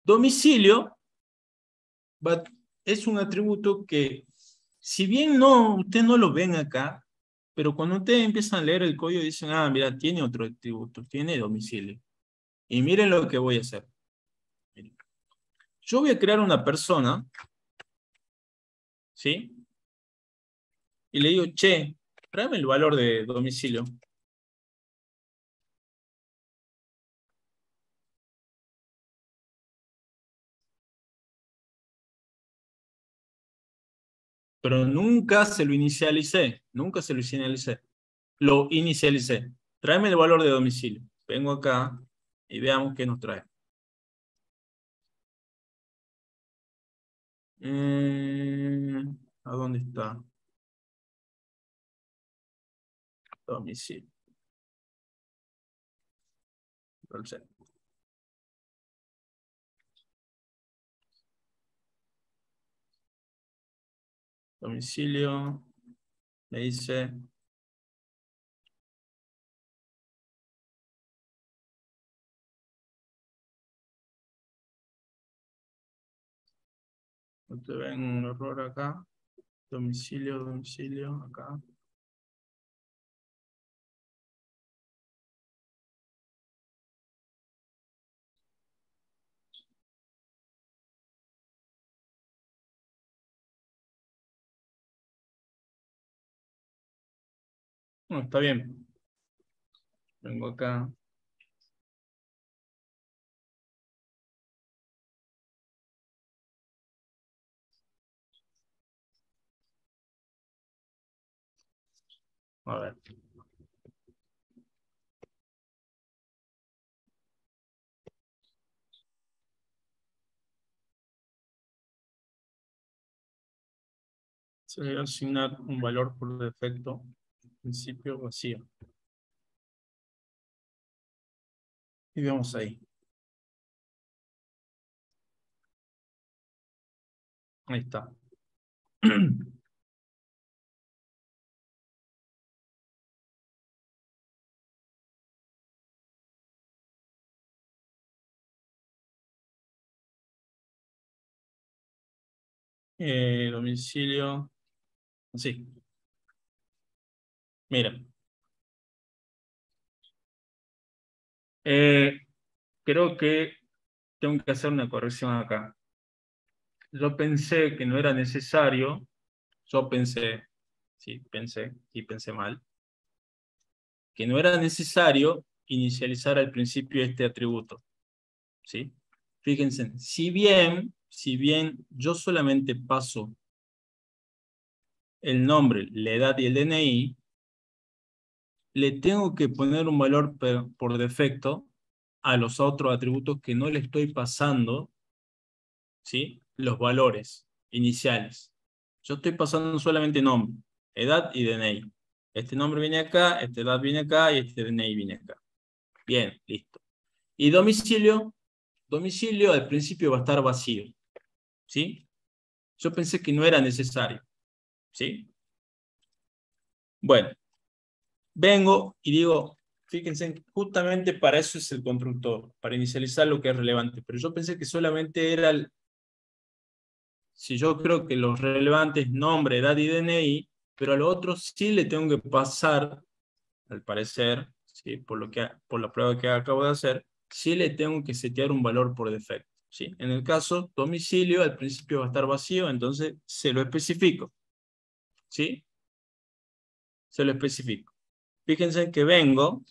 Domicilio es un atributo que, si bien no, ustedes no lo ven acá, pero cuando ustedes empiezan a leer el código dicen, ah, mira, tiene otro atributo, tiene domicilio. Y miren lo que voy a hacer. Miren. Yo voy a crear una persona, ¿sí? Y le digo, che, tráeme el valor de domicilio. Pero nunca se lo inicialicé. Nunca se lo inicialicé. Lo inicialicé. Tráeme el valor de domicilio. Vengo acá y veamos qué nos trae. ¿A dónde está? Domicilio. Domicilio. Me dice... Te ven un error acá. Domicilio, acá. No, está bien. Vengo acá. A ver. Se le va a asignar un valor por defecto. Principio vacío. Y vemos ahí. Ahí está. Domicilio. Sí. Mira. Creo que tengo que hacer una corrección acá. Yo pensé que no era necesario. Yo pensé, sí, pensé mal. Que no era necesario inicializar al principio este atributo. ¿Sí? Fíjense, si bien yo solamente paso el nombre, la edad y el DNI, le tengo que poner un valor por defecto a los otros atributos que no le estoy pasando, ¿sí? Los valores iniciales. Yo estoy pasando solamente nombre, edad y DNI. Este nombre viene acá, esta edad viene acá y este DNI viene acá. Bien, listo. Y domicilio al principio va a estar vacío, ¿sí? Yo pensé que no era necesario, ¿sí? Bueno, vengo y digo, fíjense, justamente para eso es el constructor, para inicializar lo que es relevante, pero yo pensé que solamente era si yo creo que los relevantes nombre, edad y DNI, pero a los otros sí le tengo que pasar, al parecer, ¿sí? Por la prueba que acabo de hacer, sí le tengo que setear un valor por defecto, ¿sí? En el caso, domicilio al principio va a estar vacío, entonces se lo especifico, ¿sí? Se lo especifico. Fíjense que vengo,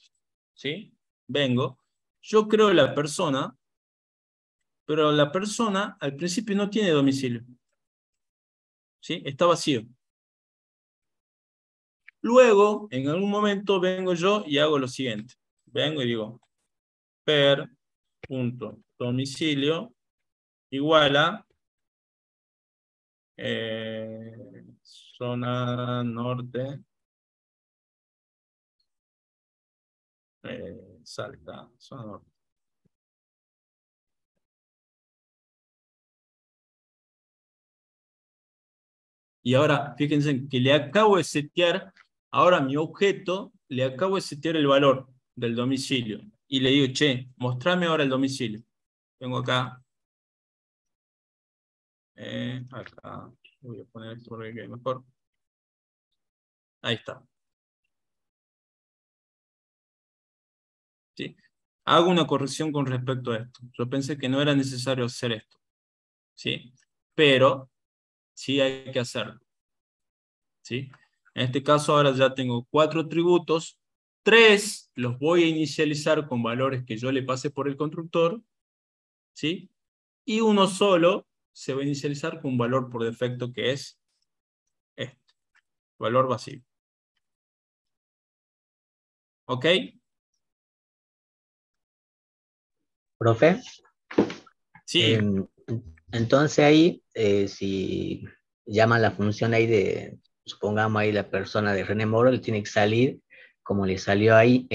¿sí? Vengo, yo creo la persona, pero la persona al principio no tiene domicilio, ¿sí? Está vacío. Luego, en algún momento vengo yo y hago lo siguiente. Vengo y digo, per.domicilio igual a zona norte, Salta, zona norte. Y ahora, fíjense que le acabo de setear, ahora mi objeto, le acabo de setear el valor del domicilio. Y le digo, che, mostrame ahora el domicilio. Tengo acá Acá voy a poner esto porque quede mejor. Ahí está. ¿Sí? Hago una corrección con respecto a esto. Yo pensé que no era necesario hacer esto. ¿Sí? Pero sí hay que hacerlo. ¿Sí? En este caso ahora ya tengo 4 atributos. 3 los voy a inicializar con valores que yo le pase por el constructor. ¿Sí? Y uno solo se va a inicializar con un valor por defecto que es este. Valor vacío. ¿Ok? Profe, Sí. entonces ahí, si llaman la función ahí de, supongamos ahí la persona de René Moro, le tiene que salir como le salió ahí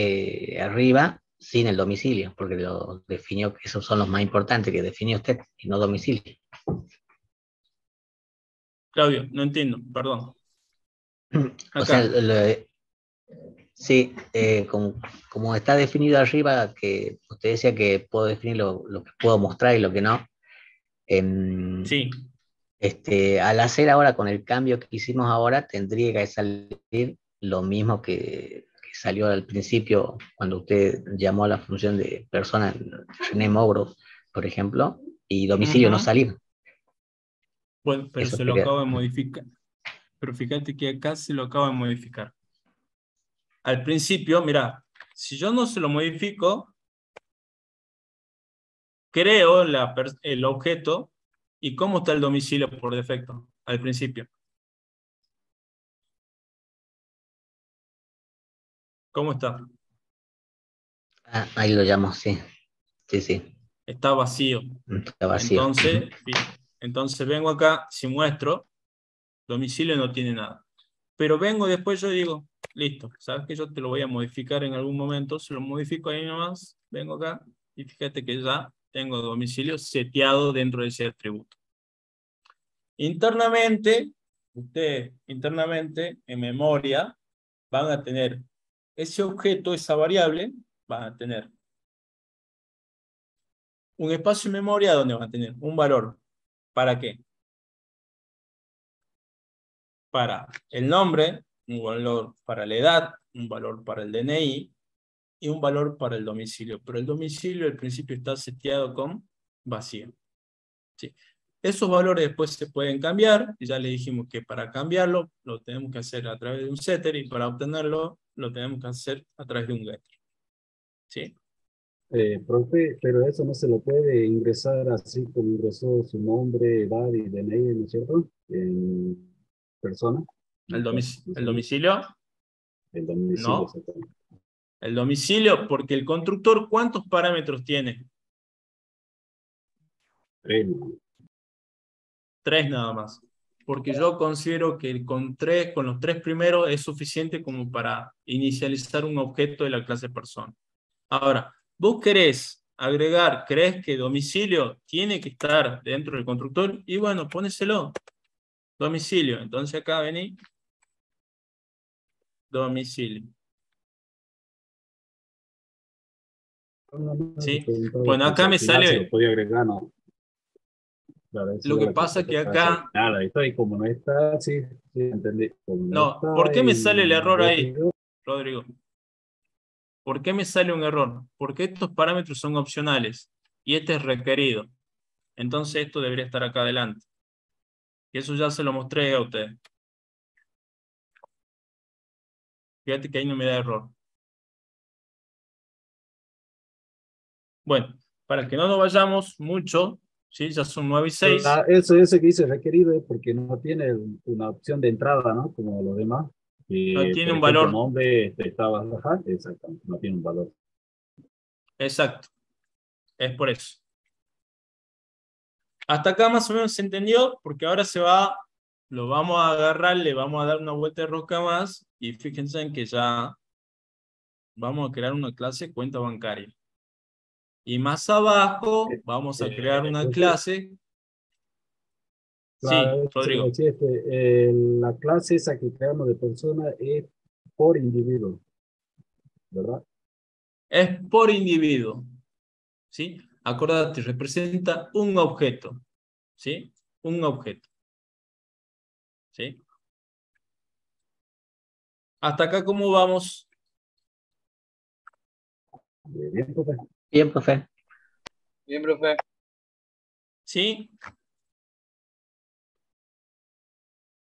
arriba, sin el domicilio, porque lo definió, que esos son los más importantes que definió usted, y no domicilio. Claudio, no entiendo, perdón. O sea, Acá. sí, como está definido arriba, que usted decía que puedo definir lo que puedo mostrar y lo que no. Sí. Al hacer ahora con el cambio que hicimos ahora, tendría que salir lo mismo que salió al principio cuando usted llamó a la función de persona René Mogro, por ejemplo, y domicilio no salir. Bueno, pero Eso se lo quería. acabo de modificar. Pero fíjate que acá se lo acabo de modificar. Al principio, mira, si yo no se lo modifico, creo el objeto y cómo está el domicilio por defecto al principio. ¿Cómo está? Ah, ahí lo llamo, sí. Sí, sí. Está vacío. Está vacío. Entonces vengo acá, si muestro, domicilio no tiene nada. Pero vengo después, yo digo, listo, sabes que yo te lo voy a modificar en algún momento, se lo modifico ahí nomás, vengo acá y fíjate que ya tengo domicilio seteado dentro de ese atributo. Internamente, ustedes internamente en memoria van a tener ese objeto, esa variable, van a tener un espacio en memoria donde van a tener un valor. ¿Para qué? Para el nombre, un valor para la edad, un valor para el DNI y un valor para el domicilio. Pero el domicilio al principio está seteado con vacío. ¿Sí? Esos valores después se pueden cambiar, y ya le dijimos que para cambiarlo lo tenemos que hacer a través de un setter y para obtenerlo lo tenemos que hacer a través de un getter. ¿Sí? Profe, pero eso no se lo puede ingresar así como ingresó su nombre, edad y DNI, ¿no es cierto? En persona. ¿El No, domicilio? el domicilio, No. exactamente. El domicilio, porque el constructor, ¿cuántos parámetros tiene? 3. 3 nada más. Porque yo considero que con los 3 primeros es suficiente como para inicializar un objeto de la clase persona. Ahora, vos crees que domicilio tiene que estar dentro del constructor, y bueno, póneselo. Domicilio. Entonces acá vení. Domicilio. ¿Sí? Bueno, acá me Se lo sale. podía agregar, ¿no? Claro, Lo que pasa que acá. Nada, estoy como no está, sí, sí, entendí. Como no No, está ¿por qué me sale el error ahí, definido, Rodrigo? ¿Por qué me sale un error? Porque estos parámetros son opcionales y este es requerido. Entonces esto debería estar acá adelante. Y eso ya se lo mostré a usted. Fíjate que ahí no me da error. Bueno, para que no nos vayamos mucho, ¿sí? Ya son 9 y 6. Eso que dice requerido es porque no tiene una opción de entrada, ¿no? Como los demás. No tiene Por un ejemplo, valor. nombre estaba bajar, exactamente, no tiene un valor. Exacto. Es por eso. Hasta acá más o menos se entendió, porque ahora lo vamos a agarrar, le vamos a dar una vuelta de rosca más, y fíjense en que ya vamos a crear una clase cuenta bancaria. Y más abajo vamos a crear una Entonces, clase. Sí, claro, eso le Rodrigo. decía, la clase esa que creamos de persona es por individuo, ¿verdad? Es por individuo. ¿Sí? Acordate, representa un objeto. ¿Sí? un objeto. ¿Sí? Hasta acá, ¿cómo vamos? Bien, profe. Bien, profe. Bien, profe. ¿Sí?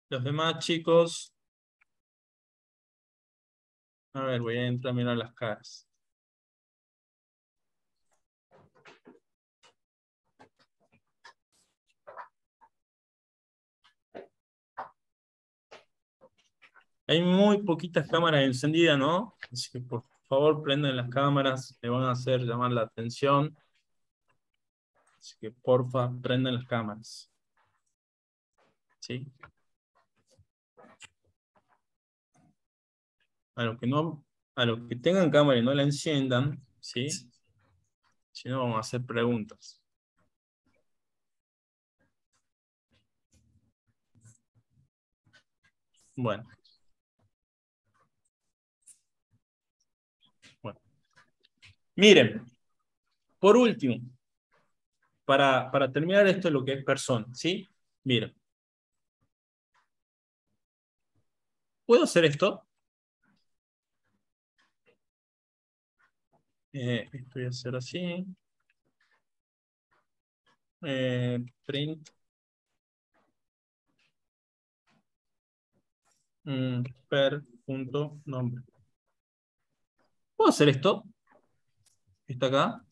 Los demás chicos. A ver, voy a entrar a mirar las caras. Hay muy poquitas cámaras encendidas, ¿no? Así que por favor prendan las cámaras, me van a hacer llamar la atención. Así que porfa, prendan las cámaras. ¿Sí? A los que tengan cámara y no la enciendan, ¿sí? Si no, vamos a hacer preguntas. Bueno. Miren, por último, para terminar esto de lo que es persona, ¿sí? Miren. ¿Puedo hacer esto? Esto voy a hacer así. Print. Per.nombre. ¿Puedo hacer esto? Está acá.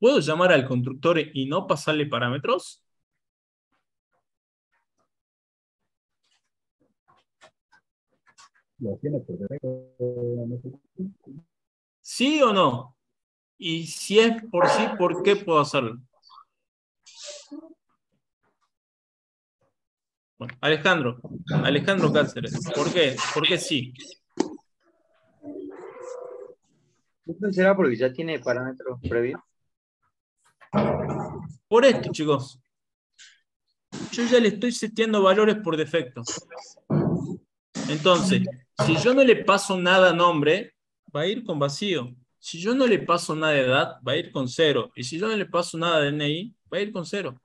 ¿Puedo llamar al constructor y no pasarle parámetros? Lo tiene por defecto. ¿Sí o no? Y si es por sí, ¿por qué puedo hacerlo? Bueno, Alejandro Cáceres, ¿por qué? ¿Por qué sí? ¿No será porque ya tiene parámetros previos? Por esto, chicos. Yo ya le estoy seteando valores por defecto. Entonces, si yo no le paso nada a nombre, va a ir con vacío. Si yo no le paso nada de edad, va a ir con 0. Y si yo no le paso nada de DNI, va a ir con 0.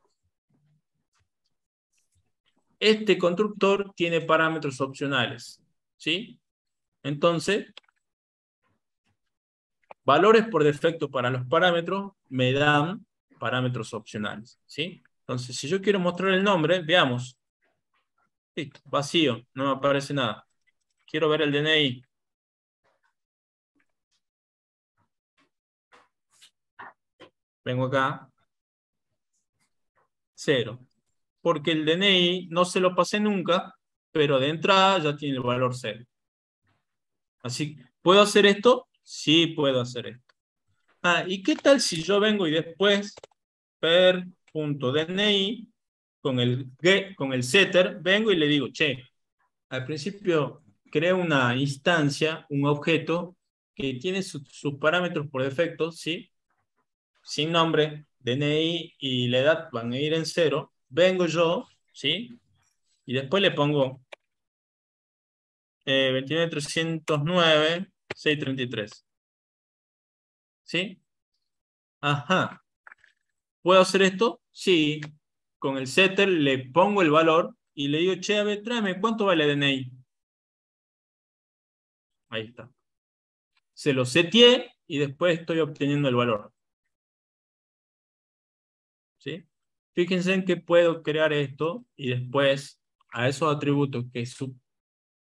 Este constructor tiene parámetros opcionales. ¿Sí? Entonces, valores por defecto para los parámetros me dan parámetros opcionales. ¿Sí? Entonces, si yo quiero mostrar el nombre, veamos. Listo, vacío, no me aparece nada. Quiero ver el DNI. Vengo acá. 0. Porque el DNI no se lo pasé nunca, pero de entrada ya tiene el valor 0. Así, ¿puedo hacer esto? Sí, puedo hacer esto. ¿Y qué tal si yo vengo y después per.dni con el setter, vengo y le digo, che, al principio creo una instancia, un objeto que tiene sus parámetros por defecto, ¿sí? Sin nombre, DNI y la edad van a ir en 0. Vengo yo, ¿sí? Y después le pongo 29.309.633. ¿Sí? Ajá. ¿Puedo hacer esto? Sí. Con el setter le pongo el valor y le digo, che, a ver, tráeme, ¿cuánto vale el DNI? Ahí está. Se lo seteé y después estoy obteniendo el valor. ¿Sí? Fíjense en que puedo crear esto y después a esos atributos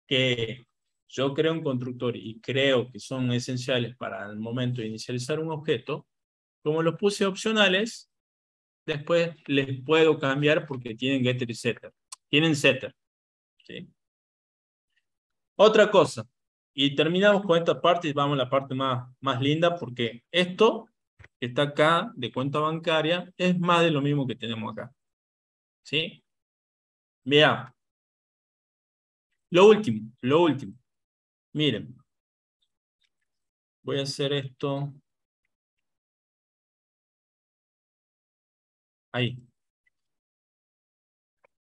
que yo creo un constructor y creo que son esenciales para el momento de inicializar un objeto, como los puse opcionales, después les puedo cambiar porque tienen getter y setter. Tienen setter. ¿Sí? Otra cosa. Y terminamos con esta parte y vamos a la parte más linda porque esto que está acá de cuenta bancaria es más de lo mismo que tenemos acá. ¿Sí? Veamos. Lo último. Miren. Voy a hacer esto. Ahí.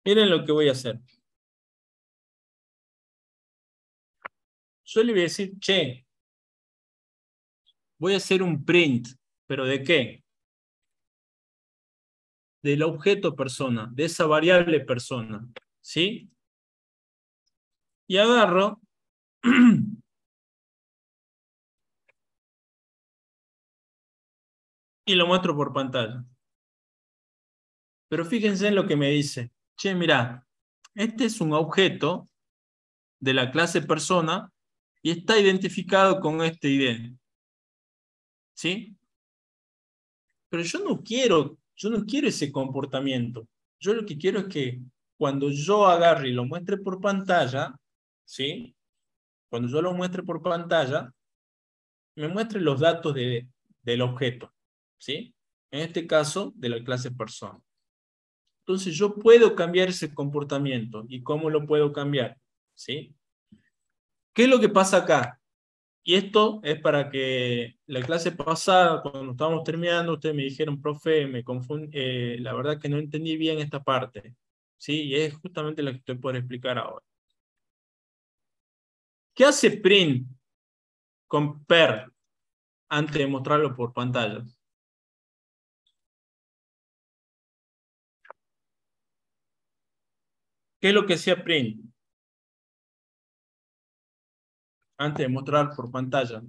Miren lo que voy a hacer. Yo le voy a decir, che, voy a hacer un print. ¿Pero de qué? Del objeto persona, de esa variable persona. ¿Sí? Y agarro y lo muestro por pantalla. Pero fíjense en lo que me dice. Che, mirá, este es un objeto de la clase persona y está identificado con este ID. ¿Sí? Pero yo no quiero ese comportamiento. Yo lo que quiero es que cuando yo agarre y lo muestre por pantalla, ¿sí? Cuando yo lo muestre por pantalla, me muestre los datos del objeto, ¿sí? En este caso, de la clase persona. Entonces yo puedo cambiar ese comportamiento. ¿Y cómo lo puedo cambiar? ¿Sí? ¿Qué es lo que pasa acá? Y esto es para que la clase pasada, cuando estábamos terminando, ustedes me dijeron, profe, me confundí, la verdad que no entendí bien esta parte. ¿Sí? Y es justamente la que estoy por explicar ahora. ¿Qué hace print con per antes de mostrarlo por pantalla? ¿Qué es lo que hacía print antes de mostrar por pantalla?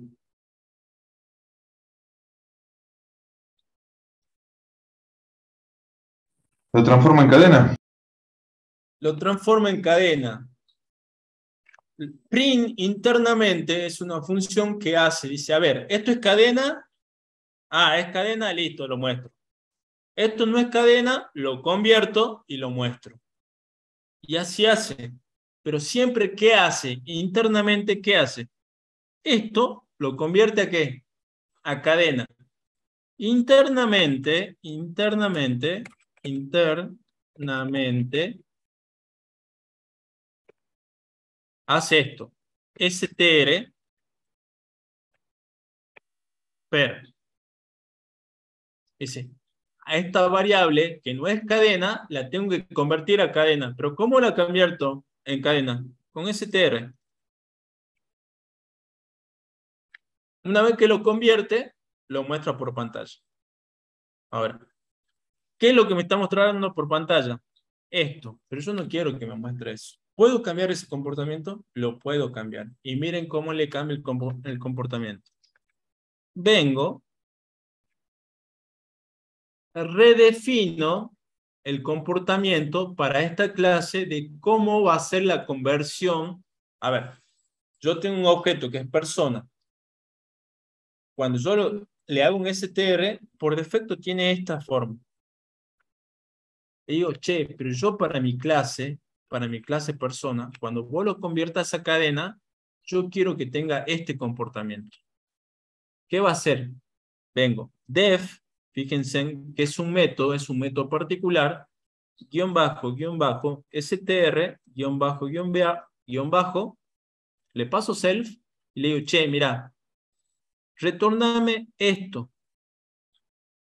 ¿Lo transforma en cadena? Lo transforma en cadena. Print internamente es una función que hace, dice, a ver, ¿esto es cadena? Ah, es cadena, listo, lo muestro. Esto no es cadena, lo convierto y lo muestro. Y así hace. Pero siempre, ¿qué hace? Internamente, ¿qué hace? Esto lo convierte ¿a qué? A cadena. Internamente, hace esto. str per. Dice, a esta variable, que no es cadena, la tengo que convertir a cadena. ¿Pero cómo la convierto en cadena? Con str. Una vez que lo convierte, lo muestra por pantalla. Ahora, ¿qué es lo que me está mostrando por pantalla? Esto, pero yo no quiero que me muestre eso. ¿Puedo cambiar ese comportamiento? Lo puedo cambiar. Y miren cómo le cambio el comportamiento. Vengo, redefino el comportamiento para esta clase de cómo va a ser la conversión. A ver, yo tengo un objeto que es persona. Cuando yo le hago un str, por defecto tiene esta forma. Y digo, che, pero yo para mi clase persona, cuando vos lo conviertas a cadena, yo quiero que tenga este comportamiento. ¿Qué va a hacer? Vengo, def, fíjense que es un método particular, guión bajo, str, guión bajo, le paso self y le digo, che, mira, retorname esto.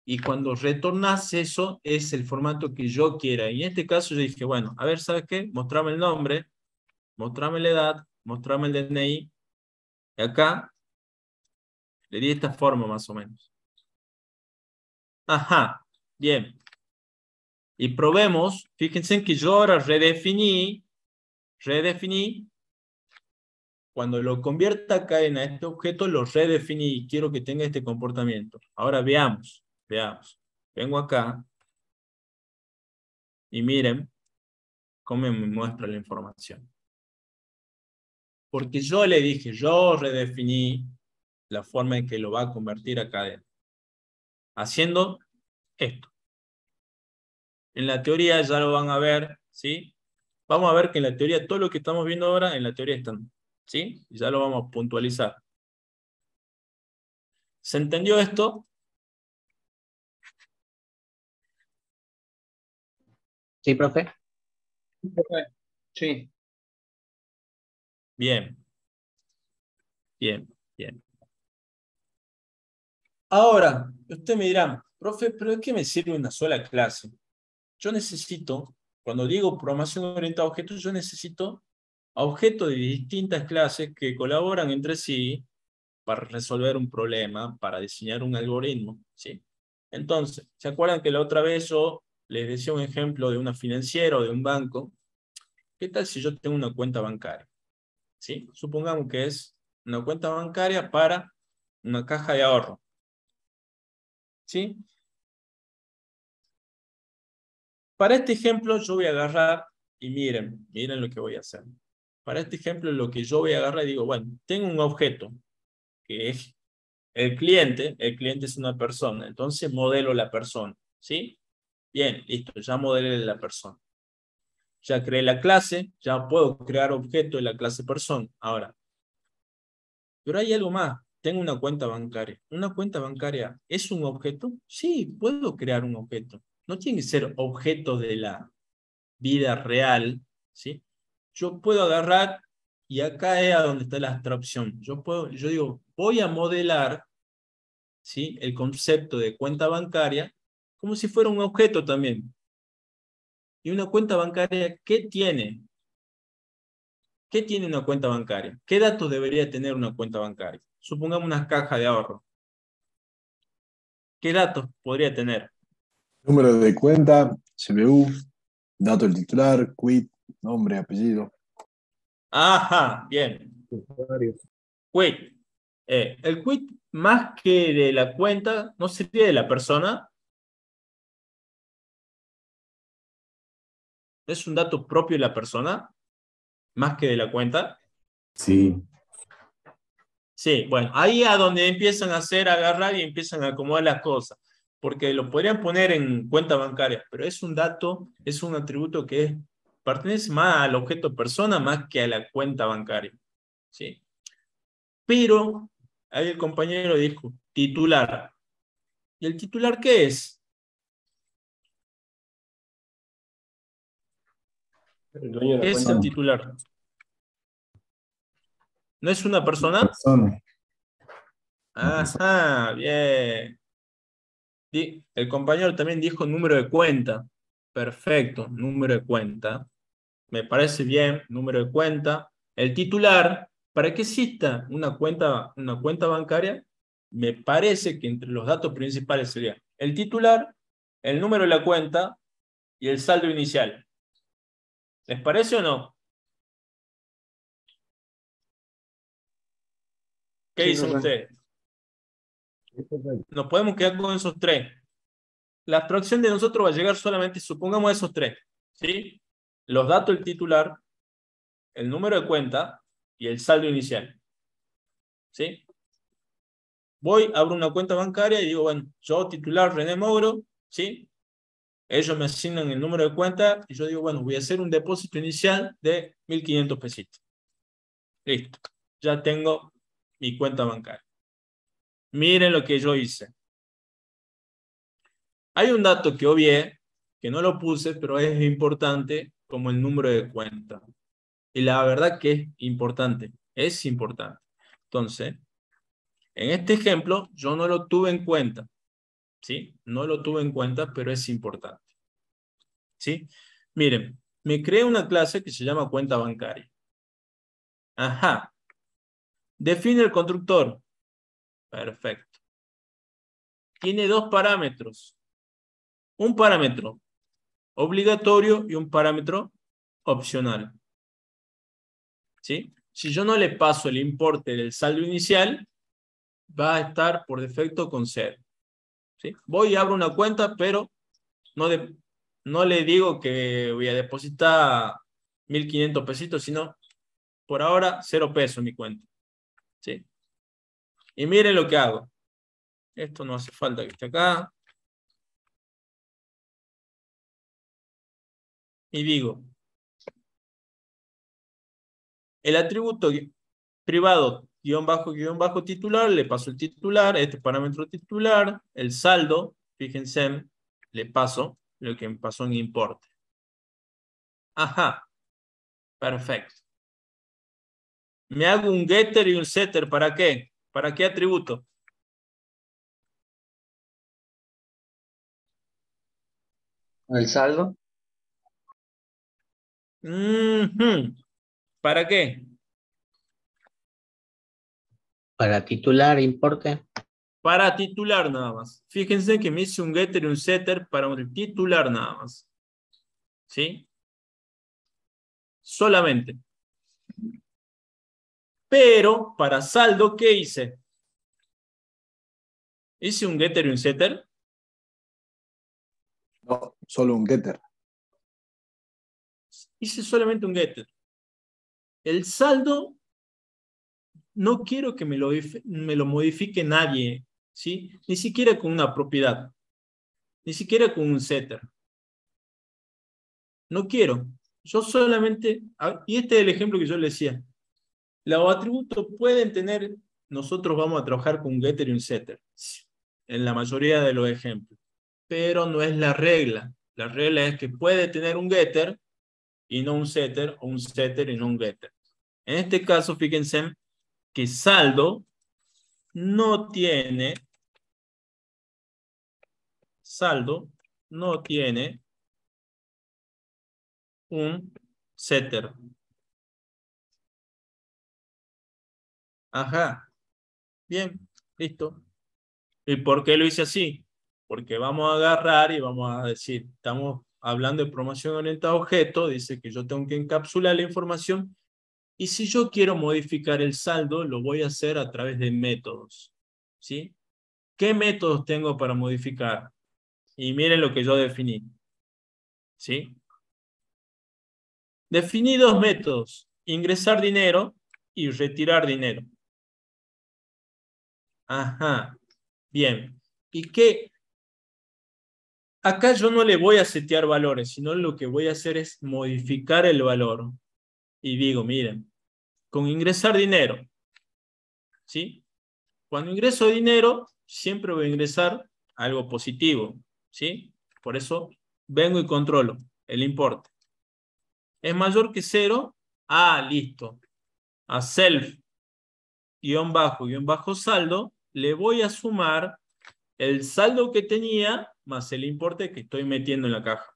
Y cuando retornas eso, es el formato que yo quiera. Y en este caso yo dije, bueno, a ver, ¿sabes qué? Mostrame el nombre, mostrame la edad, mostrame el DNI. Y acá le di esta forma más o menos. Ajá, bien. Y probemos, fíjense que yo ahora redefiní, cuando lo convierta a cadena este objeto, lo redefiní y quiero que tenga este comportamiento. Ahora veamos. Vengo acá y miren cómo me muestra la información. Porque yo le dije, yo redefiní la forma en que lo va a convertir a cadena. Haciendo esto. En la teoría ya lo van a ver, ¿sí? Vamos a ver que en la teoría, todo lo que estamos viendo ahora, en la teoría están, ¿sí? Y ya lo vamos a puntualizar. ¿Se entendió esto? Sí, profe. Sí. Bien. Ahora, usted me dirá, profe, ¿pero de qué me sirve una sola clase? Yo necesito, cuando digo programación orientada a objetos, yo necesito objetos de distintas clases que colaboran entre sí para resolver un problema, para diseñar un algoritmo, ¿sí? Entonces, ¿se acuerdan que la otra vez yo les decía un ejemplo de una financiera o de un banco? ¿Qué tal si yo tengo una cuenta bancaria? ¿Sí? Supongamos que es una cuenta bancaria para una caja de ahorro. ¿Sí? Para este ejemplo yo voy a agarrar, y miren lo que voy a hacer. Para este ejemplo lo que yo voy a agarrar y digo, bueno, tengo un objeto que es el cliente es una persona, entonces modelo la persona, ¿sí? Bien, listo, ya modelé la persona. Ya creé la clase, ya puedo crear objeto de la clase persona. Ahora, pero hay algo más. Tengo una cuenta bancaria. ¿Una cuenta bancaria es un objeto? Sí, puedo crear un objeto. No tiene que ser objeto de la vida real, ¿sí? Yo puedo agarrar, y acá es a donde está la abstracción. Yo digo, voy a modelar, ¿sí?, el concepto de cuenta bancaria como si fuera un objeto también. ¿Y una cuenta bancaria qué tiene? ¿Qué tiene una cuenta bancaria? ¿Qué datos debería tener una cuenta bancaria? Supongamos una caja de ahorro. ¿Qué datos podría tener? Número de cuenta, CBU, dato del titular, quit, nombre, apellido. Ajá, bien. Quit. El quit, más que de la cuenta, ¿no sería de la persona? ¿Es un dato propio de la persona? Más que de la cuenta. Sí. Sí, bueno, ahí a donde empiezan a hacer, agarrar y empiezan a acomodar las cosas. Porque lo podrían poner en cuenta bancaria, pero es un dato, es un atributo que pertenece más al objeto persona más que a la cuenta bancaria. ¿Sí? Pero ahí el compañero dijo, titular. ¿Y el titular qué es? El dueño de la ¿Qué es el cuenta. titular? ¿No es una persona? Persona. Ajá, bien. El compañero también dijo número de cuenta. Perfecto, número de cuenta. Me parece bien, número de cuenta. El titular, para que exista una cuenta bancaria, me parece que entre los datos principales sería el titular, el número de la cuenta y el saldo inicial. ¿Les parece o no? ¿Qué Sí, dicen profe. ustedes? Nos podemos quedar con esos tres. La abstracción de nosotros va a llegar solamente, supongamos, a esos tres. ¿Sí? Los datos del titular, el número de cuenta y el saldo inicial. ¿Sí? Voy, abro una cuenta bancaria y digo, bueno, yo titular René Mogro, ¿sí? Ellos me asignan el número de cuenta y yo digo, bueno, voy a hacer un depósito inicial de 1.500 pesitos. Listo. Ya tengo mi cuenta bancaria. Miren lo que yo hice. Hay un dato que obvié, que no lo puse, pero es importante, como el número de cuenta. Y la verdad que es importante. Es importante. Entonces, en este ejemplo, yo no lo tuve en cuenta. ¿Sí? No lo tuve en cuenta, pero es importante. ¿Sí? Miren, me creé una clase que se llama cuenta bancaria. Ajá. Define el constructor. Perfecto. Tiene dos parámetros. Un parámetro obligatorio y un parámetro opcional. ¿Sí? Si yo no le paso el importe del saldo inicial, va a estar por defecto con 0. ¿Sí? Voy y abro una cuenta, pero no le digo que voy a depositar 1.500 pesitos, sino por ahora 0 pesos en mi cuenta. ¿Sí? Y miren lo que hago. Esto no hace falta que esté acá. Y digo, el atributo privado guión bajo titular, le paso el titular, este parámetro titular, el saldo, fíjense, le paso lo que me pasó en importe. Ajá, perfecto. Me hago un getter y un setter, ¿para qué? ¿Para qué atributo? El saldo. ¿Para qué? Para titular, importe. Para titular nada más. Fíjense que me hice un getter y un setter para un titular nada más. ¿Sí? Solamente. Pero para saldo, ¿qué hice? ¿Hice un getter y un setter? No, solo un getter. Hice solamente un getter. El saldo no quiero que me lo modifique nadie, ¿sí? Ni siquiera con una propiedad. Ni siquiera con un setter. No quiero. Yo solamente, y este es el ejemplo que yo le decía. Los atributos pueden tener, nosotros vamos a trabajar con un getter y un setter, en la mayoría de los ejemplos. Pero no es la regla. La regla es que puede tener un getter y no un setter, o un setter y no un getter. En este caso, fíjense que saldo no tiene un setter. Ajá. Bien, listo. ¿Y por qué lo hice así? Porque vamos a agarrar y vamos a decir, estamos hablando de programación orientada a objetos, dice que yo tengo que encapsular la información, y si yo quiero modificar el saldo, lo voy a hacer a través de métodos. ¿Sí? ¿Qué métodos tengo para modificar? Y miren lo que yo definí. ¿Sí? Definí dos métodos, ingresar dinero y retirar dinero. Ajá, bien. ¿Y qué? Acá yo no le voy a setear valores, sino lo que voy a hacer es modificar el valor. Y digo, miren, con ingresar dinero, ¿sí? Cuando ingreso dinero, siempre voy a ingresar algo positivo, ¿sí? Por eso vengo y controlo el importe. ¿Es mayor que 0? Ah, listo. A self, guión bajo saldo, le voy a sumar el saldo que tenía más el importe que estoy metiendo en la caja,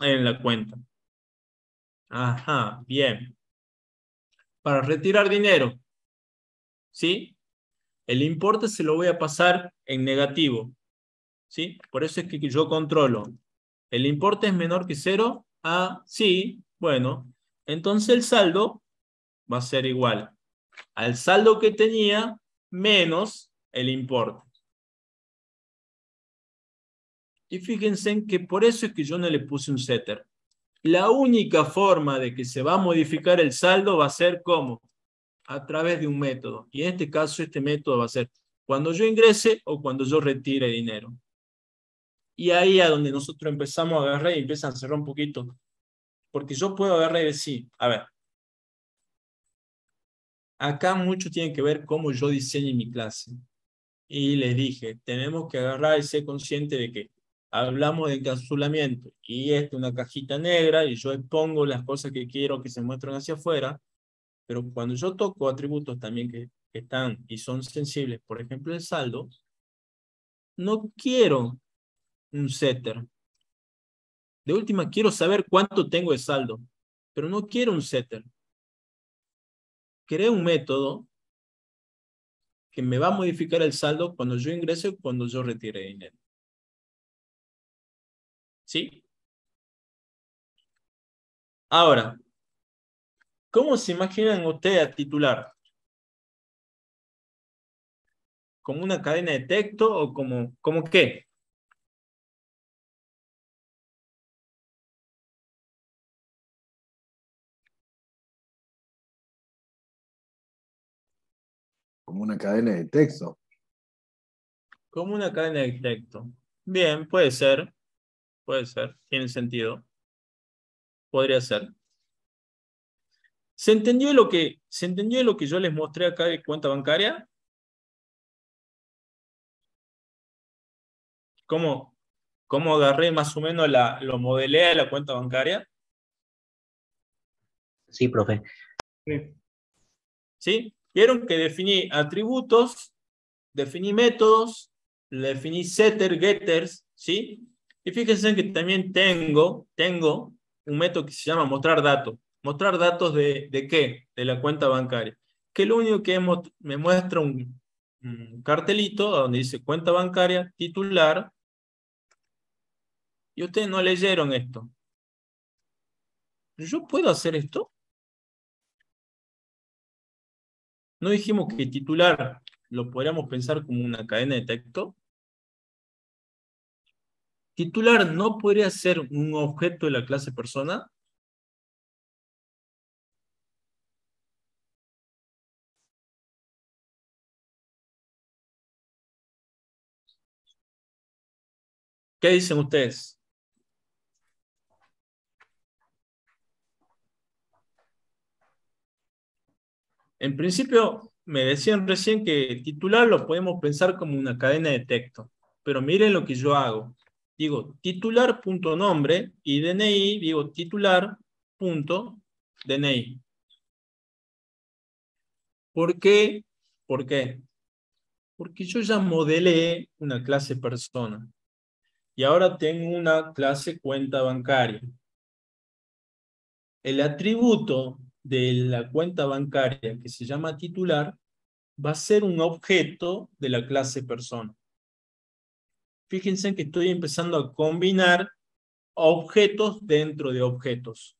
en la cuenta. Ajá, bien. Para retirar dinero, ¿sí? El importe se lo voy a pasar en negativo, ¿sí? Por eso es que yo controlo. ¿El importe es menor que 0? Ah, sí. Bueno, entonces el saldo va a ser igual al saldo que tenía menos el importe. Y fíjense en que por eso es que yo no le puse un setter. La única forma de que se va a modificar el saldo va a ser ¿cómo? A través de un método. Y en este caso, este método va a ser cuando yo ingrese o cuando yo retire dinero. Y ahí a donde nosotros empezamos a agarrar y empiezan a cerrar un poquito. Porque yo puedo agarrar y decir, a ver, acá mucho tiene que ver cómo yo diseño mi clase. Y les dije, tenemos que agarrar y ser consciente de que hablamos de encapsulamiento y es una cajita negra y yo expongo las cosas que quiero que se muestren hacia afuera, pero cuando yo toco atributos también que están y son sensibles, por ejemplo el saldo, no quiero un setter. De última quiero saber cuánto tengo de saldo, pero no quiero un setter. Creo un método que me va a modificar el saldo cuando yo ingrese o cuando yo retire dinero. ¿Sí? Ahora, ¿cómo se imaginan ustedes a titular? ¿Como una cadena de texto o como qué? Como una cadena de texto. Como una cadena de texto. Bien, puede ser. Puede ser. Tiene sentido. Podría ser. ¿Se entendió lo que yo les mostré acá de cuenta bancaria? ¿Cómo agarré más o menos lo modelé a la cuenta bancaria? Sí, profe. Sí. ¿Sí? Vieron que definí atributos, definí métodos, definí setter, getters, ¿sí? Y fíjense que también tengo un método que se llama mostrar datos. ¿Mostrar datos de qué? De la cuenta bancaria. Que lo único que me muestra cartelito donde dice cuenta bancaria, titular, y ustedes no leyeron esto. ¿Yo puedo hacer esto? ¿No dijimos que titular lo podríamos pensar como una cadena de texto? ¿Titular no podría ser un objeto de la clase persona? ¿Qué dicen ustedes? En principio, me decían recién que titular lo podemos pensar como una cadena de texto. Pero miren lo que yo hago. Digo titular.nombre y DNI, digo titular.DNI. ¿Por qué? ¿Por qué? Porque yo ya modelé una clase persona. Y ahora tengo una clase cuenta bancaria. El atributo de la cuenta bancaria que se llama titular va a ser un objeto de la clase persona. Fíjense que estoy empezando a combinar objetos dentro de objetos.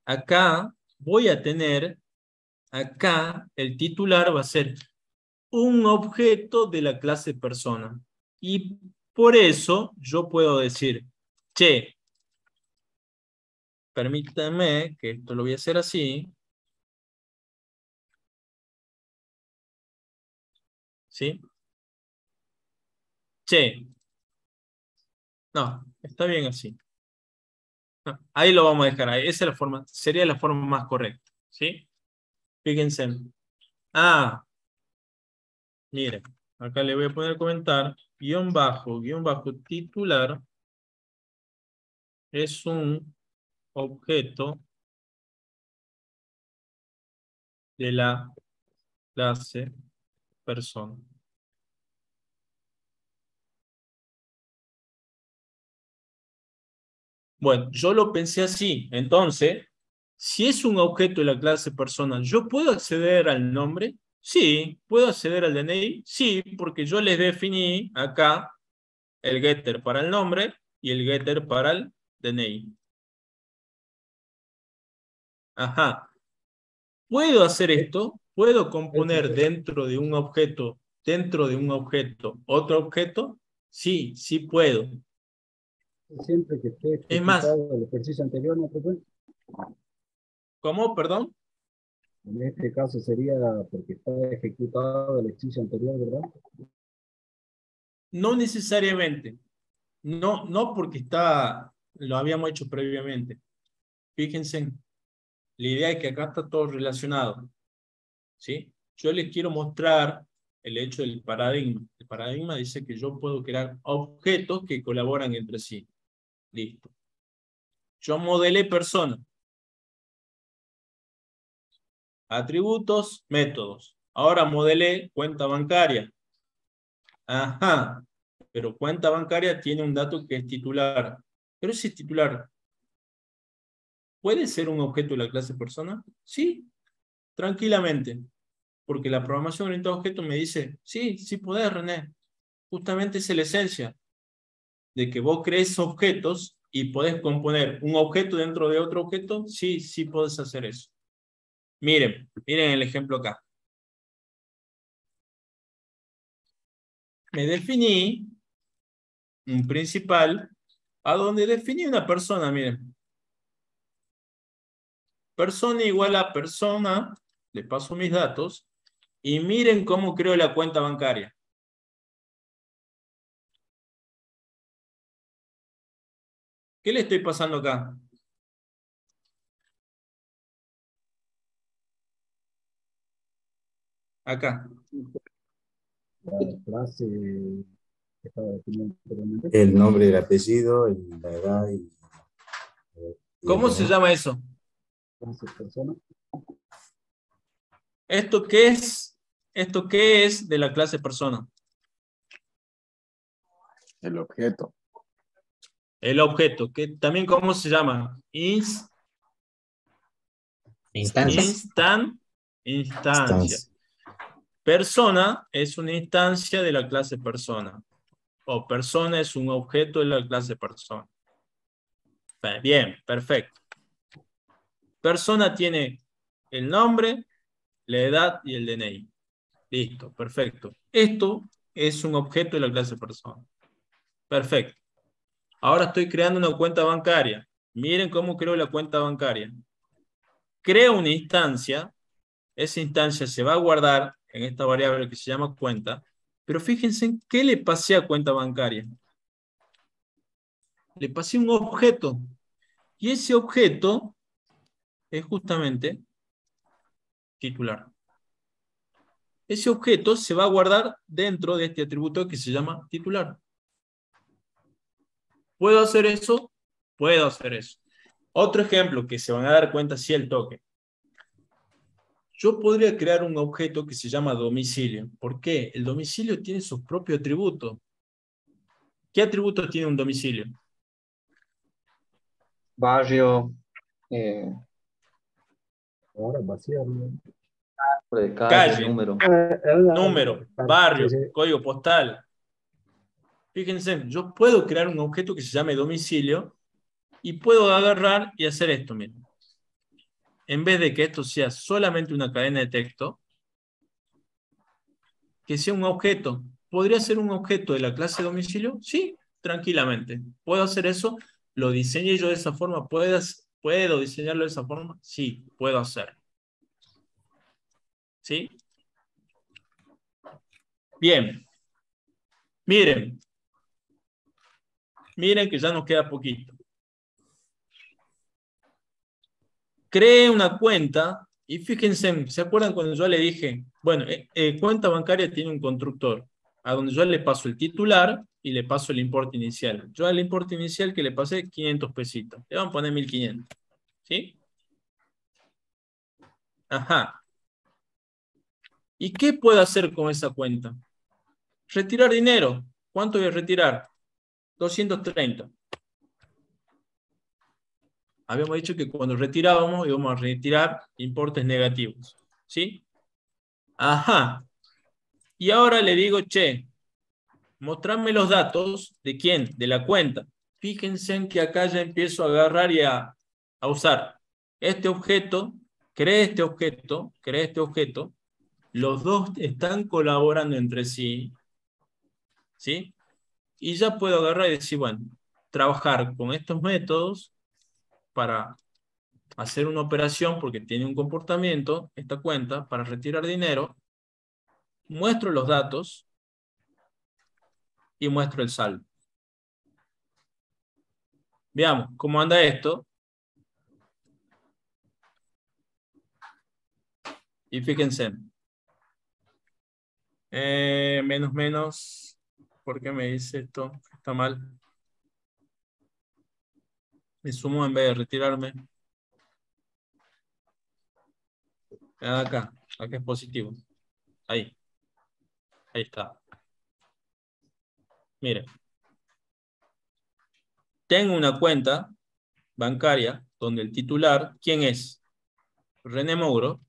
Acá voy a tener, acá el titular va a ser un objeto de la clase persona. Y por eso yo puedo decir, che, permítanme que esto lo voy a hacer así. ¿Sí? Che. No, está bien así. No, ahí lo vamos a dejar ahí. Esa es la forma, sería la forma más correcta. ¿Sí? Fíjense. Ah, miren. Acá le voy a poner comentar. Guión bajo titular es un objeto de la clase persona. Bueno, yo lo pensé así. Entonces, si es un objeto de la clase persona, ¿yo puedo acceder al nombre? Sí. ¿Puedo acceder al DNI? Sí, porque yo les definí acá el getter para el nombre y el getter para el DNI. Ajá. ¿Puedo hacer esto? ¿Puedo componer dentro de un objeto, otro objeto? Sí, sí puedo. Siempre que esté Es más, ejecutado el ejercicio anterior, ¿no? ¿cómo? Perdón. En este caso sería porque está ejecutado el ejercicio anterior, ¿verdad? No necesariamente. No porque lo habíamos hecho previamente. Fíjense, la idea es que acá está todo relacionado. ¿Sí? Yo les quiero mostrar el hecho del paradigma. El paradigma dice que yo puedo crear objetos que colaboran entre sí. Listo. Yo modelé persona. Atributos, métodos. Ahora modelé cuenta bancaria. Ajá. Pero cuenta bancaria tiene un dato que es titular. Pero ese titular, ¿puede ser un objeto de la clase persona? Sí, tranquilamente. Porque la programación orientada a objetos me dice, sí, sí podés, René. Justamente esa es la esencia. De que vos crees objetos y podés componer un objeto dentro de otro objeto. Sí, sí podés hacer eso. Miren el ejemplo acá. Me definí un principal a donde definí una persona, miren. Persona igual a persona, le paso mis datos, y miren cómo creo la cuenta bancaria. ¿Qué le estoy pasando acá? Acá. La clase que estaba definiendo anteriormente. El nombre, el apellido, la edad y ¿Cómo se llama eso? Clase persona. ¿Esto qué es? ¿Esto qué es de la clase persona? El objeto. El objeto, que también ¿cómo se llama? Instancia. Persona es una instancia de la clase persona. O persona es un objeto de la clase persona. Bien, perfecto. Persona tiene el nombre, la edad y el DNI. Listo, perfecto. Esto es un objeto de la clase persona. Perfecto. Ahora estoy creando una cuenta bancaria. Miren cómo creo la cuenta bancaria. Creo una instancia. Esa instancia se va a guardar en esta variable que se llama cuenta. Pero fíjense en qué le pasé a cuenta bancaria. Le pasé un objeto. Y ese objeto es justamente titular. Ese objeto se va a guardar dentro de este atributo que se llama titular. ¿Puedo hacer eso? Puedo hacer eso. Otro ejemplo que se van a dar cuenta si el toque. Yo podría crear un objeto que se llama domicilio. ¿Por qué? El domicilio tiene su propio atributo. ¿Qué atributo tiene un domicilio? Barrio. Ahora vacío. Calle, número. Número, barrio, código postal. Fíjense, yo puedo crear un objeto que se llame domicilio y puedo agarrar y hacer esto, miren. En vez de que esto sea solamente una cadena de texto, que sea un objeto. ¿Podría ser un objeto de la clase domicilio? Sí, tranquilamente. ¿Puedo hacer eso? ¿Lo diseñé yo de esa forma? ¿Puedo diseñarlo de esa forma? Sí, puedo hacerlo. ¿Sí? Bien. Miren. Miren que ya nos queda poquito. Cree una cuenta y fíjense, ¿se acuerdan cuando yo le dije? Bueno, cuenta bancaria tiene un constructor a donde yo le paso el titular y le paso el importe inicial. Yo al importe inicial que le pasé 500 pesitos. Le vamos a poner 1500. ¿Sí? Ajá. ¿Y qué puedo hacer con esa cuenta? Retirar dinero. ¿Cuánto voy a retirar? 230. Habíamos dicho que cuando retirábamos íbamos a retirar importes negativos. ¿Sí? Ajá. Y ahora le digo, che, mostrame los datos de quién, de la cuenta. Fíjense en que acá ya empiezo a agarrar y a usar este objeto, creé este objeto, los dos están colaborando entre sí, ¿sí? Y ya puedo agarrar y decir, bueno, trabajar con estos métodos para hacer una operación porque tiene un comportamiento, esta cuenta, para retirar dinero, muestro los datos y muestro el saldo. Veamos cómo anda esto. Y fíjense. Menos. ¿Por qué me dice esto? Está mal. Me sumo en vez de retirarme. Acá. Acá es positivo. Ahí. Ahí está. Mire. Tengo una cuenta bancaria donde el titular, ¿quién es? René Mouro,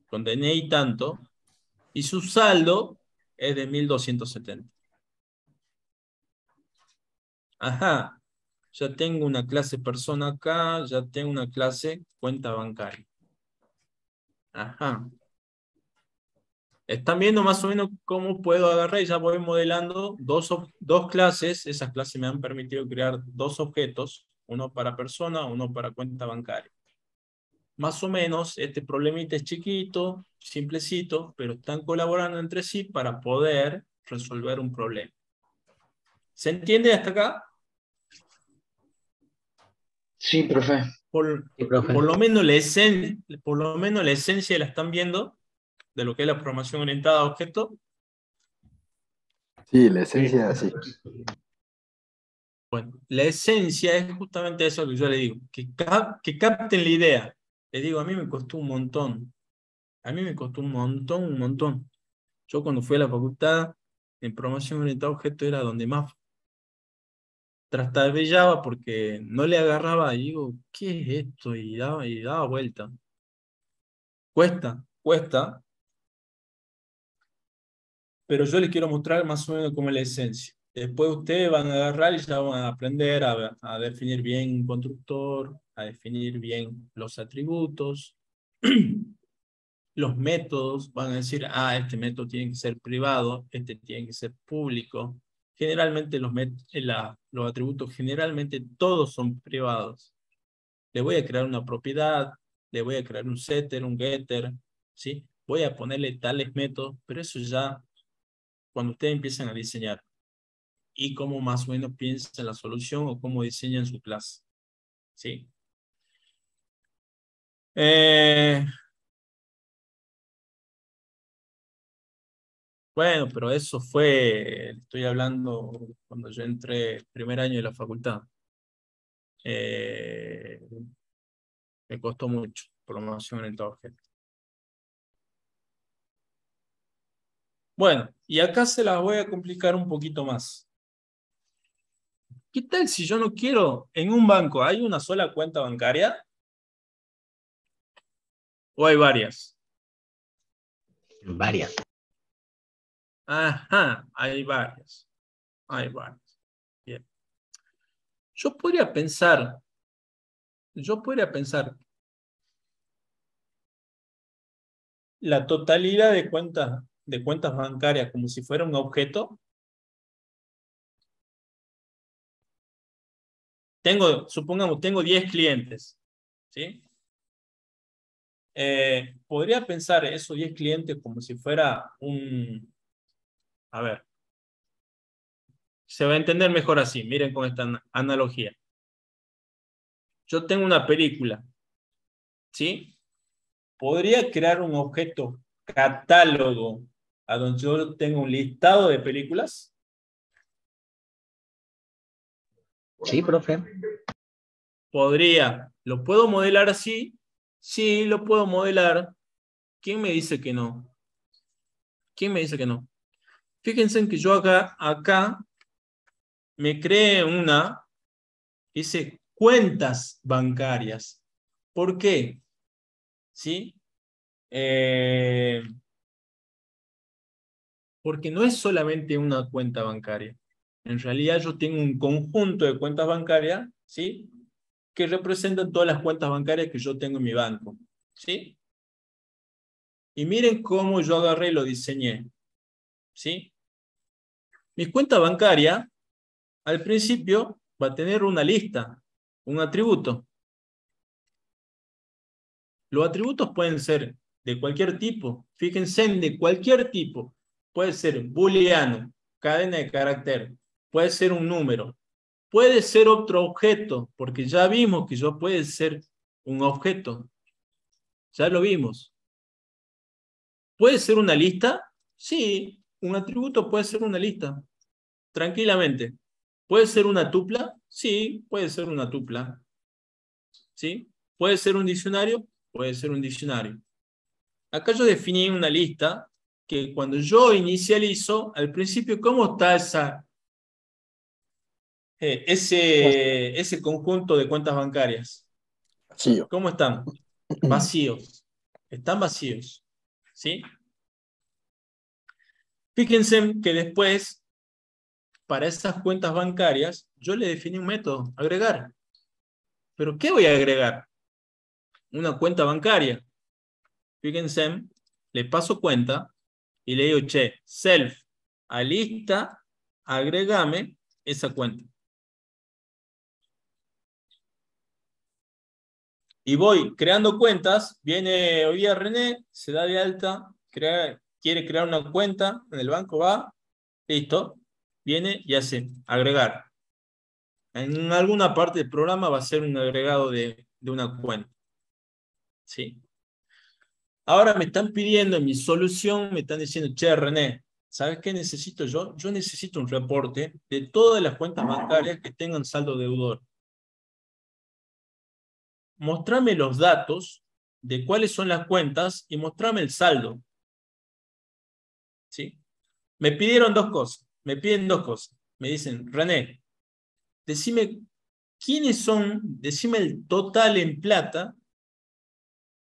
con DNI tanto, y su saldo es de 1270. Ajá, ya tengo una clase persona acá, ya tengo una clase cuenta bancaria. Ajá. Están viendo más o menos cómo puedo agarrar y ya voy modelando dos clases. Esas clases me han permitido crear dos objetos, uno para persona, uno para cuenta bancaria. Más o menos, este problemita es chiquito, simplecito, pero están colaborando entre sí para poder resolver un problema. ¿Se entiende hasta acá? Sí, profe. Por lo menos la esencia la están viendo de lo que es la programación orientada a objetos. Sí, la esencia sí. Bueno, la esencia es justamente eso que yo le digo, que capten la idea. Les digo, a mí me costó un montón. A mí me costó un montón. Yo cuando fui a la facultad, en programación orientada a objetos era donde más trastabillaba porque no le agarraba y digo, ¿qué es esto? Y daba vuelta. Cuesta, pero yo les quiero mostrar más o menos cómo es la esencia. Después ustedes van a agarrar y ya van a aprender a definir bien un constructor, a definir bien los atributos, los métodos. Van a decir, este método tiene que ser privado, este tiene que ser público. Generalmente los atributos, generalmente todos son privados. Le voy a crear una propiedad, le voy a crear un setter, un getter, ¿sí? Voy a ponerle tales métodos, pero eso ya cuando ustedes empiezan a diseñar y cómo más o menos piensan la solución o cómo diseñan su clase, ¿sí? Bueno, pero eso fue, estoy hablando cuando yo entré primer año de la facultad. Me costó mucho programación en todo objeto. Bueno, y acá se las voy a complicar un poquito más. ¿Qué tal si yo no quiero, en un banco, ¿hay una sola cuenta bancaria? ¿O hay varias? Varias. Ajá, hay varias. Hay varias. Bien. Yo podría pensar la totalidad de cuentas bancarias como si fuera un objeto. Supongamos, tengo 10 clientes, ¿sí? Podría pensar esos 10 clientes como si fuera un... A ver. Se va a entender mejor así. Miren con esta analogía. Yo tengo una película, ¿sí? Podría crear un objeto catálogo a donde yo tengo un listado de películas. Sí, profe. Podría. ¿Lo puedo modelar así? Sí, lo puedo modelar. ¿Quién me dice que no? ¿Quién me dice que no? Fíjense en que yo acá me creé dice cuentas bancarias. ¿Por qué? ¿Sí? Porque no es solamente una cuenta bancaria. En realidad yo tengo un conjunto de cuentas bancarias, ¿sí? Que representan todas las cuentas bancarias que yo tengo en mi banco, ¿sí? Y miren cómo yo agarré y lo diseñé, ¿sí? Mi cuenta bancaria, al principio, va a tener una lista, un atributo. Los atributos pueden ser de cualquier tipo. Fíjense en de cualquier tipo. Puede ser booleano, cadena de carácter. Puede ser un número. Puede ser otro objeto, porque ya vimos que yo puede ser un objeto. Ya lo vimos. ¿Puede ser una lista? Sí, un atributo puede ser una lista. Tranquilamente. ¿Puede ser una tupla? Sí, puede ser una tupla. ¿Sí? ¿Puede ser un diccionario? Puede ser un diccionario. Acá yo definí una lista que cuando yo inicializo, al principio, ¿cómo está ese conjunto de cuentas bancarias? Vacío. ¿Cómo están? Vacíos. Están vacíos. ¿Sí? Fíjense que después, para esas cuentas bancarias, yo le definí un método, agregar. ¿Pero qué voy a agregar? Una cuenta bancaria. Fíjense, le paso cuenta y le digo, self, a lista, agregame esa cuenta. Y voy creando cuentas, viene hoy día René, se da de alta, quiere crear una cuenta, en el banco va, listo, viene y hace agregar. En alguna parte del programa va a ser un agregado de una cuenta. ¿Sí? Ahora me están pidiendo en mi solución, me están diciendo, René, ¿sabes qué necesito yo? Yo necesito un reporte de todas las cuentas bancarias que tengan saldo deudor. Mostrame los datos de cuáles son las cuentas y mostrame el saldo. ¿Sí? Me pidieron dos cosas. Me piden dos cosas. Me dicen, René, decime quiénes son, decime el total en plata,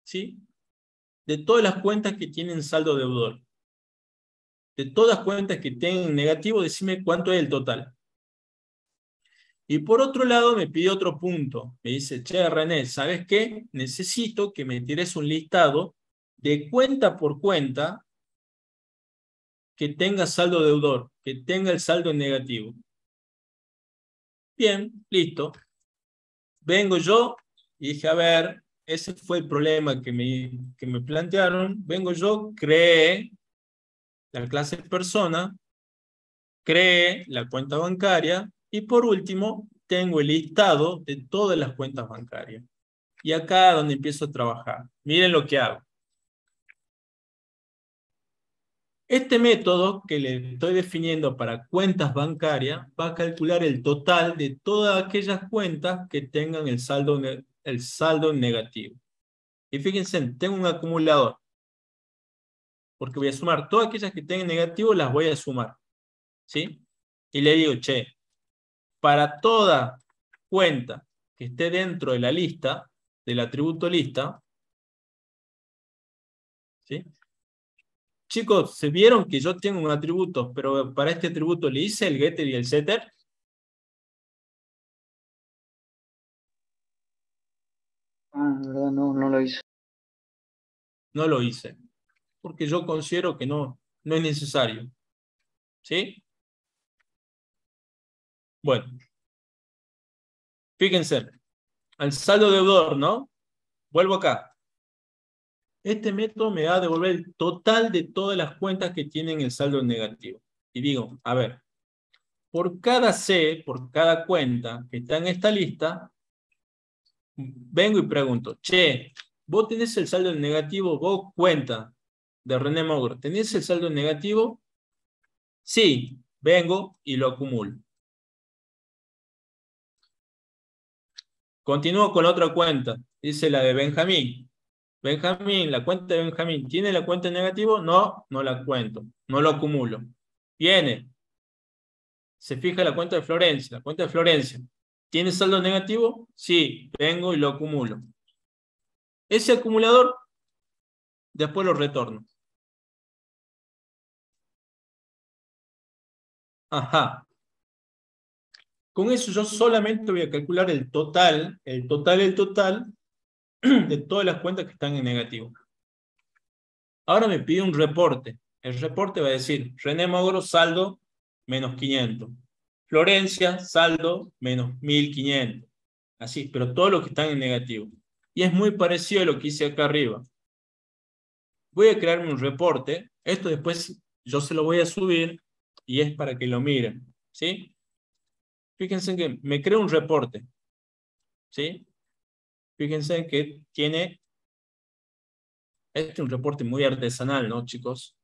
¿sí? De todas las cuentas que tienen saldo deudor. De todas cuentas que tengan negativo, decime cuánto es el total. Y por otro lado me pide otro punto. Me dice, che, René, ¿sabes qué? Necesito que me tires un listado de cuenta por cuenta que tenga saldo deudor, que tenga el saldo en negativo. Bien, listo. Vengo yo y dije, a ver, ese fue el problema que me plantearon. Vengo yo, creé la clase persona, creé la cuenta bancaria y por último tengo el listado de todas las cuentas bancarias. Y acá es donde empiezo a trabajar. Miren lo que hago. Este método que le estoy definiendo para cuentas bancarias va a calcular el total de todas aquellas cuentas que tengan el saldo en negativo. Y fíjense, tengo un acumulador. Porque voy a sumar todas aquellas que tengan negativo, las voy a sumar. ¿Sí? Y le digo, che, para toda cuenta que esté dentro de la lista, del atributo lista, ¿sí? Chicos, ¿se vieron que yo tengo un atributo, pero para este atributo le hice el getter y el setter? No lo hice. No lo hice, porque yo considero que no es necesario. ¿Sí? Bueno. Fíjense, al saldo deudor, ¿no? Vuelvo acá. Este método me va a devolver el total de todas las cuentas que tienen el saldo negativo. Y digo, a ver, por cada C, por cada cuenta que está en esta lista, vengo y pregunto, che, ¿vos tenés el saldo negativo? ¿Vos cuenta de René Mogro? ¿Tenés el saldo negativo? Sí, vengo y lo acumulo. Continúo con la otra cuenta, dice la de Benjamín. Benjamín, la cuenta de Benjamín, ¿tiene la cuenta en negativo? No, no la cuento, no lo acumulo. Viene, se fija la cuenta de Florencia, la cuenta de Florencia. ¿Tiene saldo negativo? Sí, vengo y lo acumulo. Ese acumulador, después lo retorno. Ajá. Con eso yo solamente voy a calcular el total de todas las cuentas que están en negativo. Ahora me pide un reporte. El reporte va a decir, René Mogro, saldo, menos 500. Florencia, saldo, menos 1500. Así, pero todos los que están en negativo. Y es muy parecido a lo que hice acá arriba. Voy a crearme un reporte. Esto después yo se lo voy a subir y es para que lo miren. ¿Sí? Fíjense que me creo un reporte. ¿Sí? Fíjense que tiene... Este es un reporte muy artesanal, ¿no, chicos?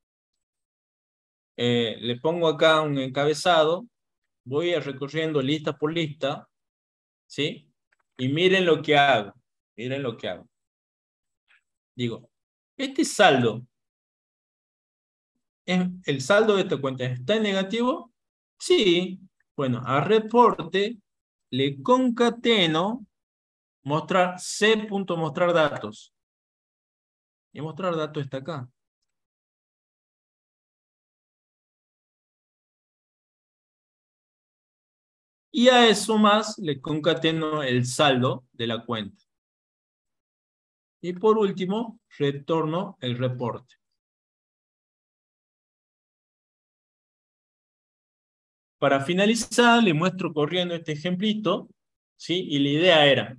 Le pongo acá un encabezado. Voy a recorriendo lista por lista. ¿Sí? Y miren lo que hago. Miren lo que hago. Digo, este saldo, ¿el saldo de esta cuenta está en negativo? Sí. Bueno, a reporte le concateno C.mostrar datos. Y mostrar datos está acá. Y a eso más le concateno el saldo de la cuenta. Y por último, retorno el reporte. Para finalizar, le muestro corriendo este ejemplito, ¿sí? Y la idea era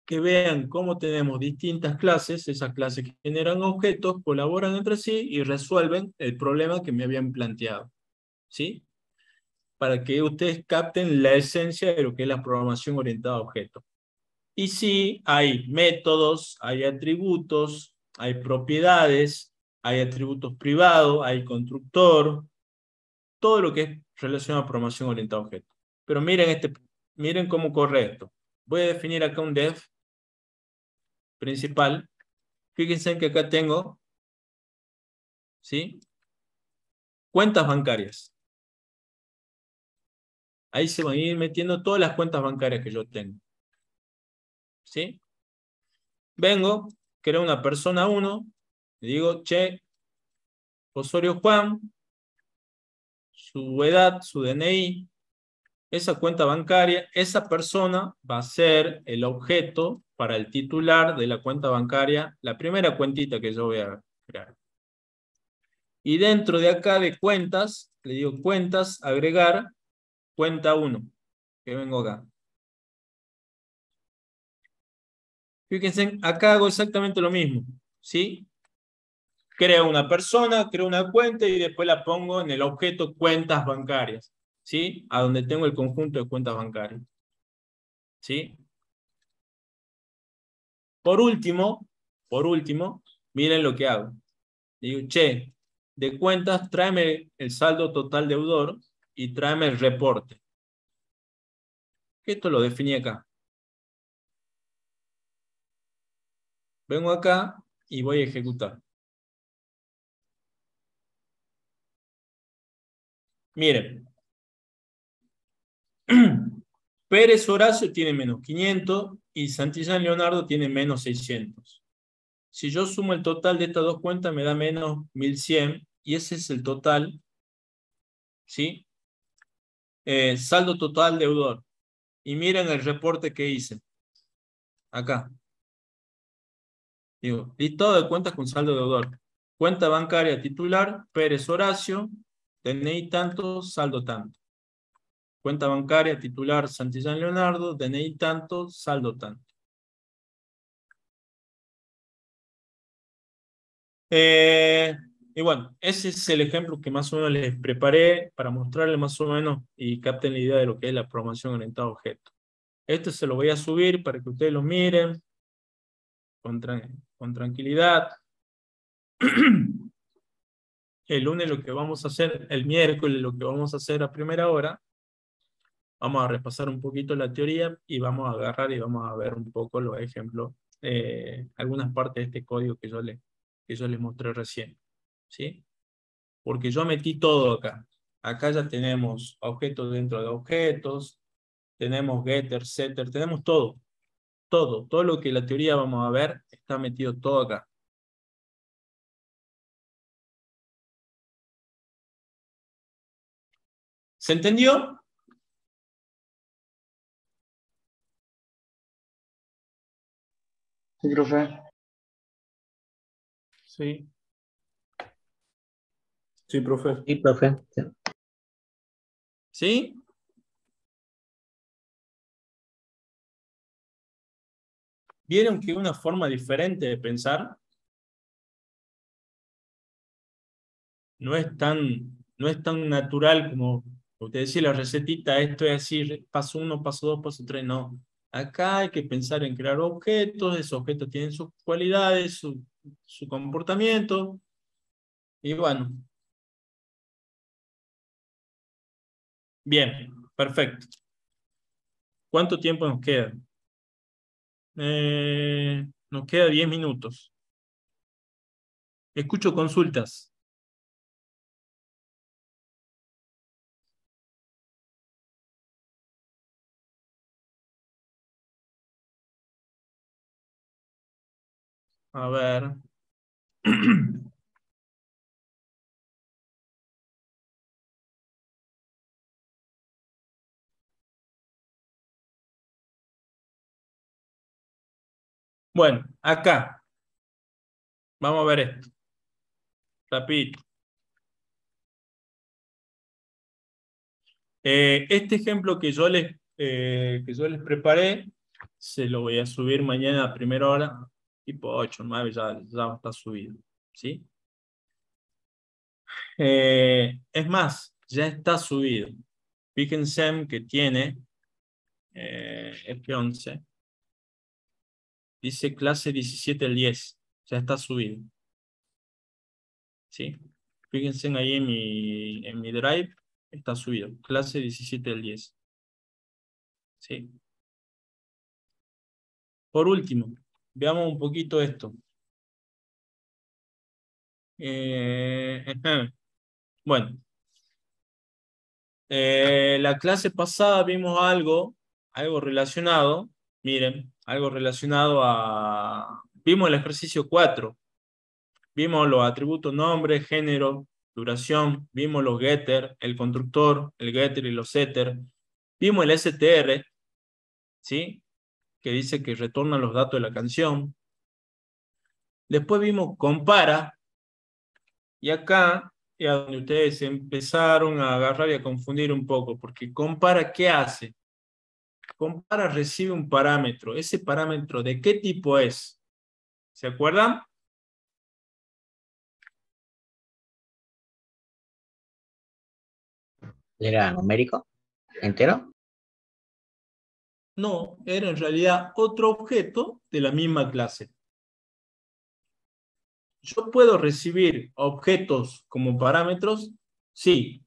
que vean cómo tenemos distintas clases, esas clases que generan objetos, colaboran entre sí y resuelven el problema que me habían planteado, ¿sí? Para que ustedes capten la esencia de lo que es la programación orientada a objetos. Y sí, hay métodos, hay atributos, hay propiedades, hay atributos privados, hay constructor, todo lo que es relacionado a programación orientada a objetos. Pero miren cómo corre esto. Voy a definir acá un def principal. Fíjense que acá tengo, ¿sí? Cuentas bancarias. Ahí se van a ir metiendo todas las cuentas bancarias que yo tengo. ¿Sí? Vengo, creo una persona 1, le digo, che, Osorio Juan, su edad, su DNI, esa cuenta bancaria, esa persona va a ser el objeto para el titular de la cuenta bancaria, la primera cuentita que yo voy a crear. Y dentro de acá de cuentas, le digo cuentas, agregar, cuenta 1, que vengo acá. Fíjense, acá hago exactamente lo mismo, ¿sí? Creo una persona, creo una cuenta y después la pongo en el objeto cuentas bancarias, ¿sí? A donde tengo el conjunto de cuentas bancarias, ¿sí? Por último, miren lo que hago. Digo, che, de cuentas, tráeme el saldo total deudor y tráeme el reporte. Esto lo definí acá. Vengo acá y voy a ejecutar. Miren. Pérez Horacio tiene menos 500 y Santillán Leonardo tiene menos 600. Si yo sumo el total de estas dos cuentas me da menos 1100 y ese es el total, ¿sí? Saldo total deudor. Y miren el reporte que hice. Acá. Digo, listado de cuentas con saldo deudor. Cuenta bancaria titular, Pérez Horacio, DNI tanto, saldo tanto. Cuenta bancaria titular Santillán Leonardo, DNI tanto, saldo tanto. Y bueno, ese es el ejemplo que más o menos les preparé para mostrarles más o menos y capten la idea de lo que es la programación orientada a objetos. Esto se lo voy a subir para que ustedes lo miren con tranquilidad. El lunes lo que vamos a hacer, el miércoles lo que vamos a hacer a primera hora, vamos a repasar un poquito la teoría y vamos a agarrar y vamos a ver un poco los ejemplos, algunas partes de este código que yo les mostré recién, ¿sí? Porque yo metí todo acá. Acá ya tenemos objetos dentro de objetos, tenemos getter, setter, tenemos todo. Todo lo que la teoría vamos a ver está metido todo acá. ¿Se entendió? Sí, profe. Sí. Sí, profe. Sí, profe. Sí. ¿Sí? ¿Vieron que una forma diferente de pensar no es tan natural como usted decía la recetita, esto es así, paso 1, paso 2, paso 3, no. Acá hay que pensar en crear objetos, esos objetos tienen sus cualidades, su comportamiento, y bueno. Bien, perfecto. ¿Cuánto tiempo nos queda? Nos queda 10 minutos. Escucho consultas. A ver. Bueno, acá. Vamos a ver esto. Rapidito. Este ejemplo que yo les preparé, se lo voy a subir mañana a primera hora, tipo 8, 9, ya está subido. ¿Sí? Es más, ya está subido. Fíjense que tiene F11. Dice clase 17 del 10. Ya está subido. ¿Sí? Fíjense ahí en mi drive. Está subido. Clase 17 del 10. ¿Sí? Por último, veamos un poquito esto. Bueno. La clase pasada vimos algo relacionado. Miren, algo relacionado a... Vimos el ejercicio 4. Vimos los atributos nombre, género, duración. Vimos los getter, el constructor, el getter y los setter. Vimos el str, ¿sí? Que dice que retorna los datos de la canción. Después vimos compara. Y acá es donde ustedes empezaron a agarrar y a confundir un poco. Porque compara, ¿qué hace? Compara recibe un parámetro. ¿Ese parámetro de qué tipo es? ¿Se acuerdan? ¿Era numérico? ¿Entero? No, era en realidad otro objeto de la misma clase. ¿Yo puedo recibir objetos como parámetros? Sí.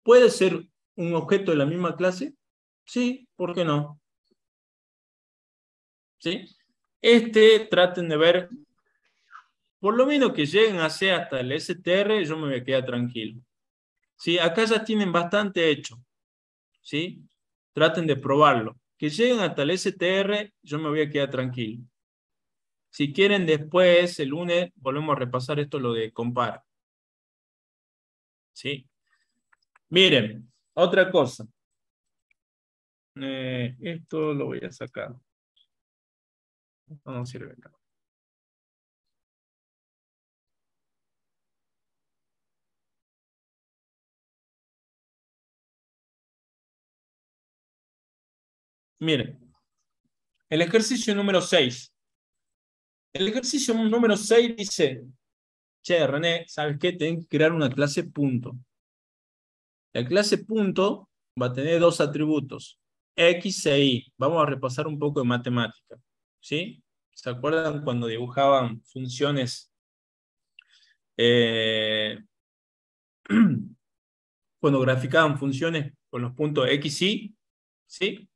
¿Puede ser un objeto de la misma clase? Sí, ¿por qué no? ¿Sí? Traten de ver, por lo menos que lleguen a ser hasta el str, yo me voy a quedar tranquilo. ¿Sí? Acá ya tienen bastante hecho. ¿Sí? Traten de probarlo. Que lleguen hasta el str, yo me voy a quedar tranquilo. Si quieren después, el lunes, volvemos a repasar esto, lo de compara. ¿Sí? Miren, otra cosa. Esto lo voy a sacar. No sirve acá. Miren, el ejercicio número 6. El ejercicio número 6 dice, che, René, ¿sabes qué? Tienen que crear una clase punto. La clase punto va a tener dos atributos, X e Y. Vamos a repasar un poco de matemática. ¿Sí? ¿Se acuerdan cuando dibujaban funciones? Cuando graficaban funciones con los puntos X, Y. ¿Sí?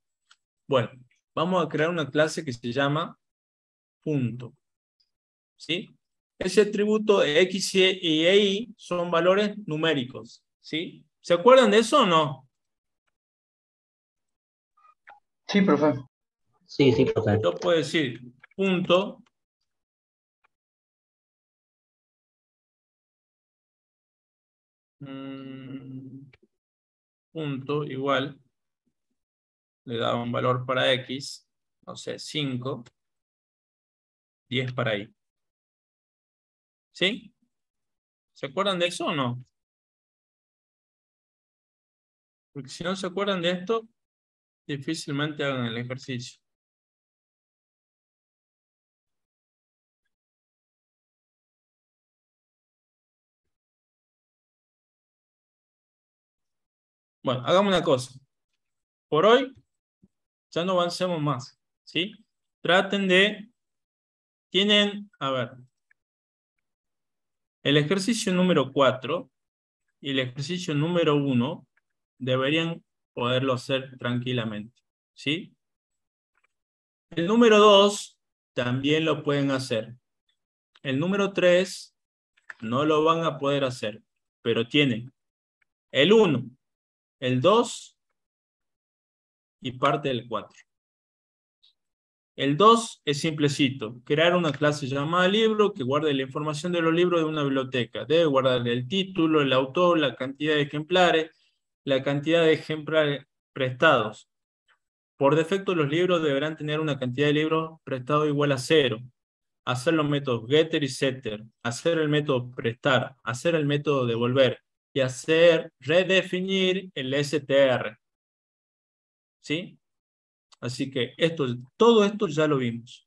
Bueno, vamos a crear una clase que se llama punto. ¿Sí? Ese atributo X y Y son valores numéricos. ¿Sí? ¿Se acuerdan de eso o no? Sí, profe. Sí, sí, profe. Yo puedo decir punto punto igual, le daba un valor para X, no sé, 5, 10 para Y. ¿Sí? ¿Se acuerdan de eso o no? Porque si no se acuerdan de esto, difícilmente hagan el ejercicio. Bueno, hagamos una cosa. Por hoy, ya no avancemos más. ¿Sí? Traten de... Tienen, a ver, el ejercicio número 4 y el ejercicio número 1 deberían poderlo hacer tranquilamente. ¿Sí? El número 2 también lo pueden hacer. El número 3 no lo van a poder hacer, pero tienen el 1, el 2 y parte del 4. El 2 es simplecito, crear una clase llamada libro que guarde la información de los libros de una biblioteca. Debe guardar el título, el autor, la cantidad de ejemplares, la cantidad de ejemplares prestados. Por defecto los libros deberán tener una cantidad de libros prestados igual a 0. Hacer los métodos getter y setter, hacer el método prestar, hacer el método devolver y hacer redefinir el str. ¿Sí? Así que todo esto ya lo vimos.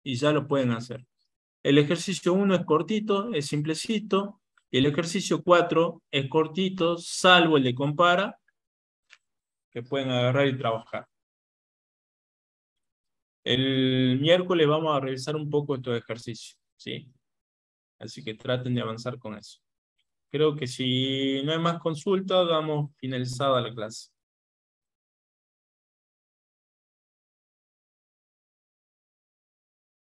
Y ya lo pueden hacer. El ejercicio 1 es cortito, es simplecito. Y el ejercicio 4 es cortito, salvo el de compara, que pueden agarrar y trabajar. El miércoles vamos a revisar un poco estos ejercicios. ¿Sí? Así que traten de avanzar con eso. Creo que si no hay más consultas, damos finalizada la clase.